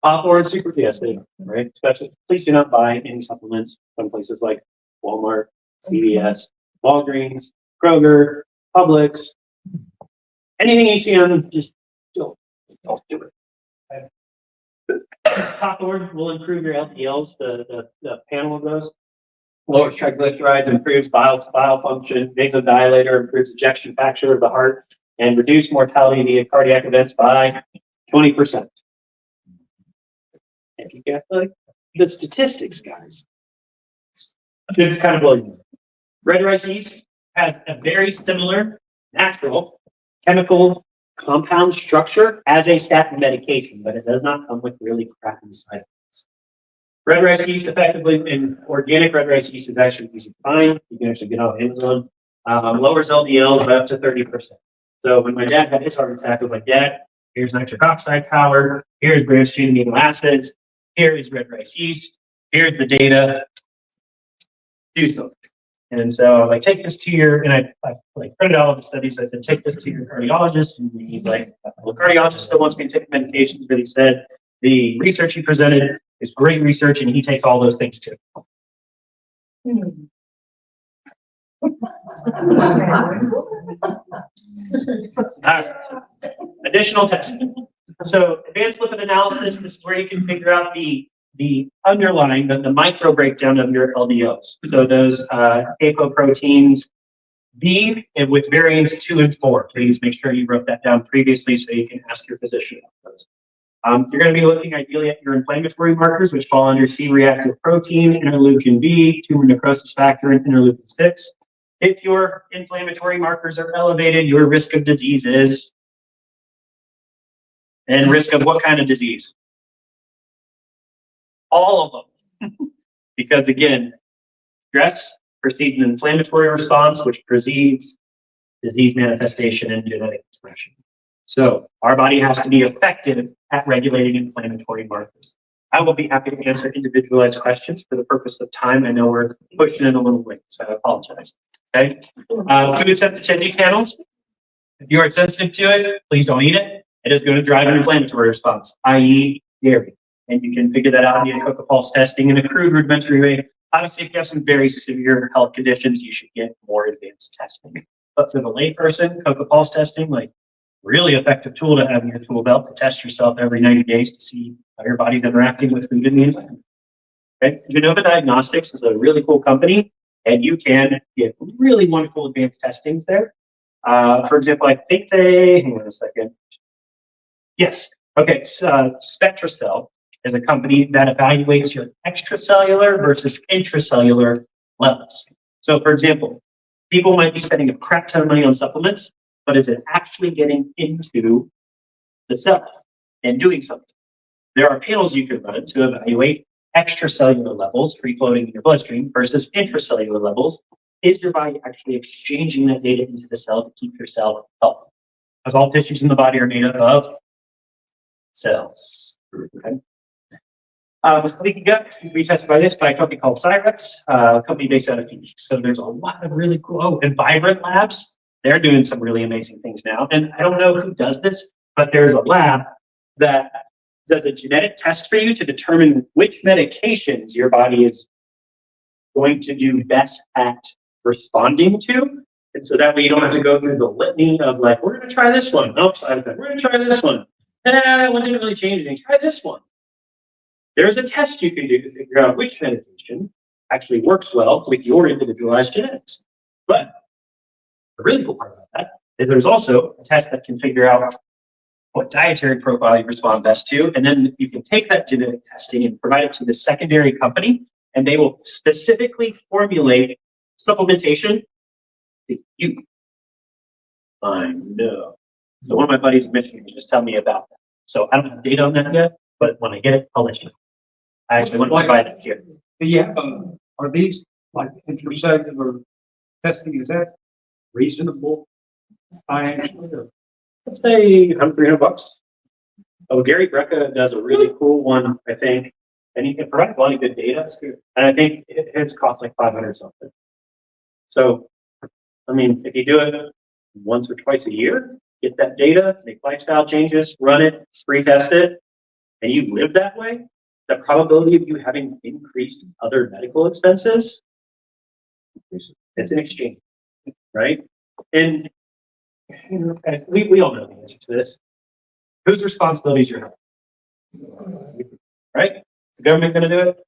Hawthorne super fiesta, right? Especially, please do not buy any supplements from places like Walmart, CVS, Walgreens, Kroger, Publix. Anything you see on them, just don't do it. Hawthorne will improve your LDLs, the panel of those. Lowers triglycerides, improves bile function, vasodilator, improves ejection fraction of the heart, and reduce mortality via cardiac events by 20%. If you get like the statistics, guys, it's kind of blowing. Red rice yeast has a very similar natural chemical compound structure as a statin medication, but it does not come with really crappy side effects. Red rice yeast, effectively, and organic red rice yeast is actually easy to find. You can actually get on Amazon. Lowers LDLs by up to 30%. So when my dad had his heart attack, I was like, Dad, here's nitric oxide powder, here's branched chain amino acids, here is red rice yeast, here's the data, do something. And so I was like, take this to your, and I like printed all of the studies. I said, take this to your cardiologist. And he's like, well, the cardiologist still wants me to take medications, but he said the research he presented is great research and he takes all those things too. Additional testing. So advanced lipid analysis, this is where you can figure out the underlying, the micro breakdown of your LDLs. So those apoproteins B and with variants 2 and 4. Please make sure you wrote that down previously so you can ask your physician about those. You're going to be looking ideally at your inflammatory markers, which fall under C-reactive protein, interleukin B, tumor necrosis factor, and interleukin 6. If your inflammatory markers are elevated, your risk of disease is, and risk of what kind of disease? all of them. Because again, stress precedes an inflammatory response, which precedes disease manifestation and genetic expression. So our body has to be effective at regulating inflammatory markers. I will be happy to answer individualized questions for the purpose of time. I know we're pushing it a little late, so I apologize. Okay. Food sensitivity panels. If you are sensitive to it, please don't eat it. It is going to drive an inflammatory response, i.e. dairy. And you can figure that out via CocoPulse testing in a crude rudimentary way. Obviously, if you have some very severe health conditions, you should get more advanced testing. But for the layperson, CocoPulse testing, like really effective tool to have in your tool belt to test yourself every 90 days to see how your body's interacting with food in the environment. Okay. Genova Diagnostics is a really cool company, and you can get really wonderful advanced testings there. For example, I think hang on a second. Yes. Okay. SpectraCell is a company that evaluates your extracellular versus intracellular levels. So, for example, people might be spending a crap ton of money on supplements, but is it actually getting into the cell and doing something? There are panels you can run to evaluate extracellular levels free floating in your bloodstream versus intracellular levels. Is your body actually exchanging that data into the cell to keep your cell healthy? Because all tissues in the body are made up of cells. Okay. Leaky gut, we tested by this by a company called Cyrex, a company based out of Phoenix. So there's a lot of really cool, and Vibrant Labs, they're doing some really amazing things now. And I don't know who does this, but there's a lab that does a genetic test for you to determine which medications your body is going to do best at responding to. And so that way you don't have to go through the litany of like, we're going to try this one. Oh, side effect. We're going to try this one. That one didn't really change anything. Try this one. There's a test you can do to figure out which medication actually works well with your individualized genetics. But the really cool part about that is there's also a test that can figure out what dietary profile you respond best to. And then you can take that genetic testing and provide it to the secondary company, and they will specifically formulate supplementation to you. I know. So one of my buddies in Michigan just tell me about that. So I don't have data on that yet, but when I get it, I'll let you know. I actually want to provide it here. Yeah, are these like intracellular testing, is that reasonable? Let's say $300. Oh, Gary Brecka does a really cool one, I think, and he can provide a lot of good data. And I think his costs like 500 something. So, I mean, if you do it once or twice a year, get that data, make lifestyle changes, run it, retest it, and you live that way, the probability of you having increased other medical expenses, it's an exchange, right? And you know, guys, we all know the answer to this. Whose responsibility is your health? Right? Is the government going to do it?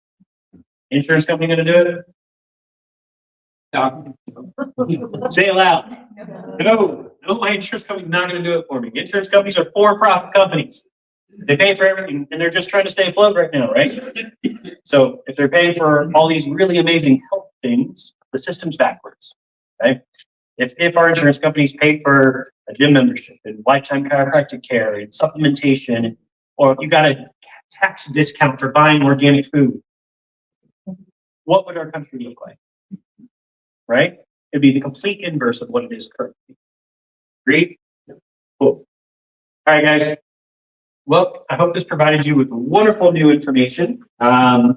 Insurance company going to do it? Say it loud. No, my insurance company's not going to do it for me. Insurance companies are for-profit companies. They pay for everything, and they're just trying to stay afloat right now, right? So if they're paying for all these really amazing health things, the system's backwards, right? If our insurance companies pay for a gym membership and lifetime chiropractic care and supplementation, or if you got a tax discount for buying organic food, what would our country look like? Right? It'd be the complete inverse of what it is currently. Agreed? Cool. All right, guys. Well, I hope this provided you with wonderful new information.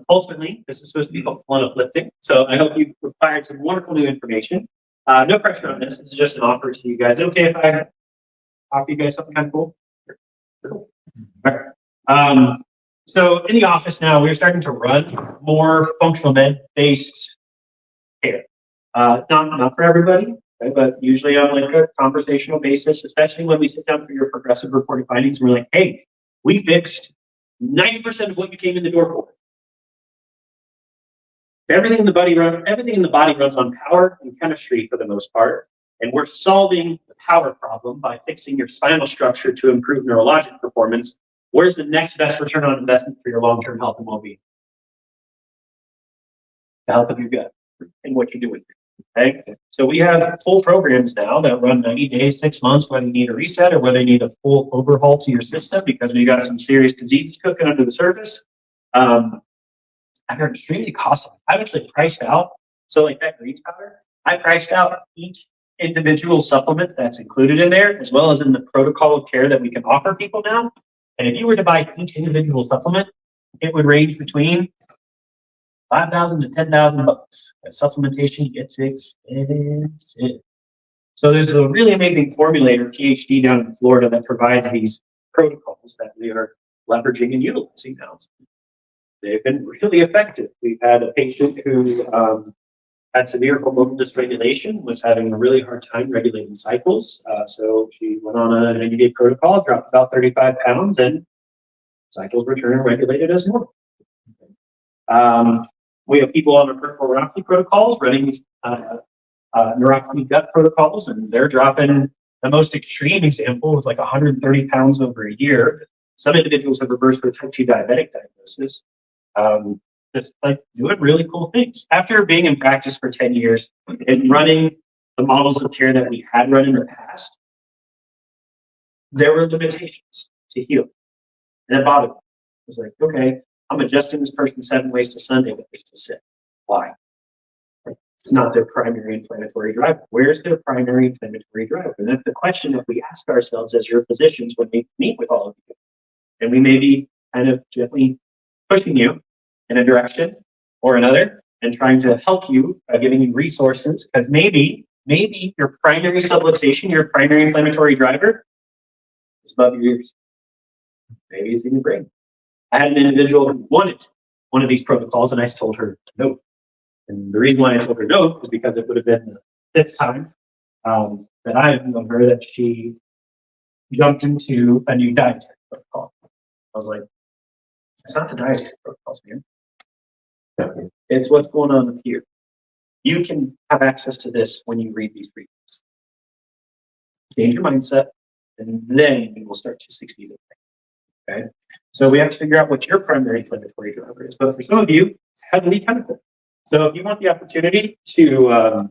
Ultimately, this is supposed to be helpful and uplifting. So I hope you acquired some wonderful new information. No pressure on this. This is just an offer to you guys. Okay if I offer you guys something kind of cool? Cool. All right. So in the office now, we're starting to run more functional med-based care. Not for everybody, right? But usually on like a conversational basis, especially when we sit down for your progressive reported findings, we're like, hey, we fixed 90% of what you came in the door for. Everything in the body runs on power and chemistry for the most part, and we're solving the power problem by fixing your spinal structure to improve neurologic performance. Where's the next best return on investment for your long-term health and well-being? The health of your gut and what you do with it. Okay? So we have full programs now that run 90 days, 6 months, whether you need a reset or whether you need a full overhaul to your system because we got some serious diseases cooking under the surface. and they're extremely costly. I've actually priced out, so like that greens powder, I priced out each individual supplement that's included in there, as well as in the protocol of care that we can offer people now. And if you were to buy each individual supplement, it would range between $5,000 to $10,000. That supplementation gets expensive. So there's a really amazing formulator, PhD down in Florida, that provides these protocols that we are leveraging and utilizing now. They've been really effective. We've had a patient who had severe hormonal dysregulation, was having a really hard time regulating cycles. So she went on a 90-day protocol, dropped about 35 pounds, and cycles returned and regulated as normal. We have people on the peripheral neuropathy protocols running these neuropathy gut protocols, and they're dropping. The most extreme example was like 130 pounds over a year. Some individuals have reversed their type 2 diabetic diagnosis. Just like doing really cool things. After being in practice for 10 years and running the models of care that we had run in the past, there were limitations to heal. And it bothered me. I was like, okay, I'm adjusting this person 7 ways to Sunday, but they're still sick. Why? It's not their primary inflammatory driver. Where's their primary inflammatory driver? And that's the question that we ask ourselves as your physicians when we meet with all of you. And we may be kind of gently pushing you in a direction or another and trying to help you by giving you resources, because maybe your primary subluxation, your primary inflammatory driver is above your ears. Maybe it's in your brain. I had an individual who wanted one of these protocols, and I told her no. And the reason why I told her no is because it would have been the 5th time that I have known her that she jumped into a new dietary protocol. I was like, it's not the dietary protocols, man. It's what's going on up here. You can have access to this when you read these briefs. Change your mindset, and then you will start to succeed. Okay? So we have to figure out what your primary inflammatory driver is. But for some of you, it's heavily chemical. So if you want the opportunity to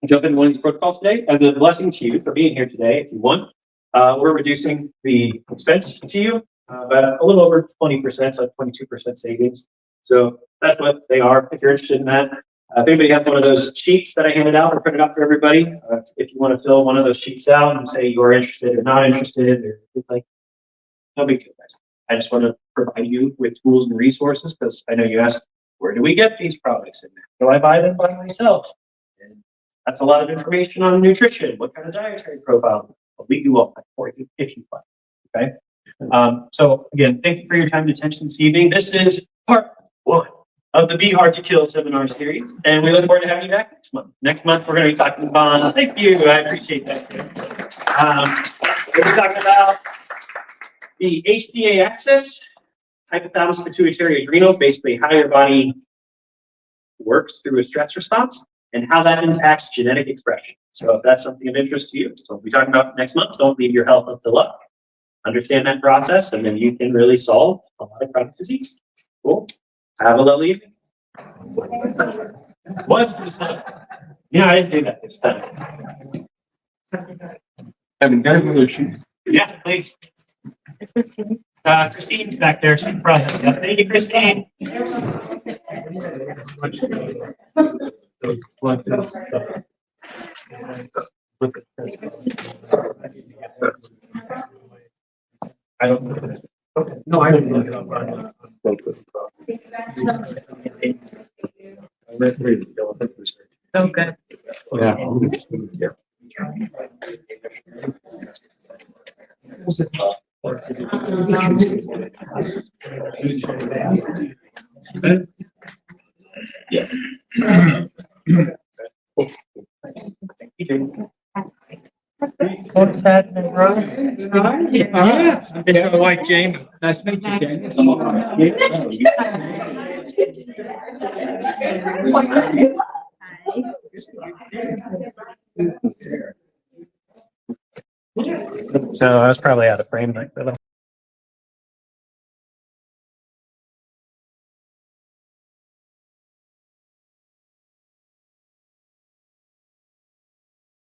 jump into one of these protocols today, as a blessing to you for being here today, if you want, we're reducing the expense to you by a little over 20%, so 22% savings. So that's what they are, if you're interested in that. If anybody has one of those sheets that I handed out or printed out for everybody, if you want to fill one of those sheets out and say you're interested or not interested, or like, no big deal, guys. I just want to provide you with tools and resources, because I know you asked, where do we get these products? And do I buy them by myself? And that's a lot of information on nutrition. What kind of dietary profile? Well, we do all that for you if you like. Okay. So again, thank you for your time and attention this evening. This is part 1 of the Be Hard to Kill seminar series, and we look forward to having you back next month. Next month, we're going to be talking about, thank you, I appreciate that. We're going to be talking about the HPA axis, hypothalamus pituitary adrenals, basically how your body works through a stress response and how that impacts genetic expression. So if that's something of interest to you, so we'll be talking about next month. Don't leave your health up to luck. Understand that process, and then you can really solve a lot of chronic disease. Cool. Have a lovely evening. What's this time? Yeah, I didn't do that this time. Yeah, please. Christine's back there. She's probably. Yeah, thank you, Christine. I don't know. Okay. No, I didn't look it up. Okay. Yeah. What's happening, bro? Yes. It's my wife, Jamie. Nice to meet you, So I was probably out of frame.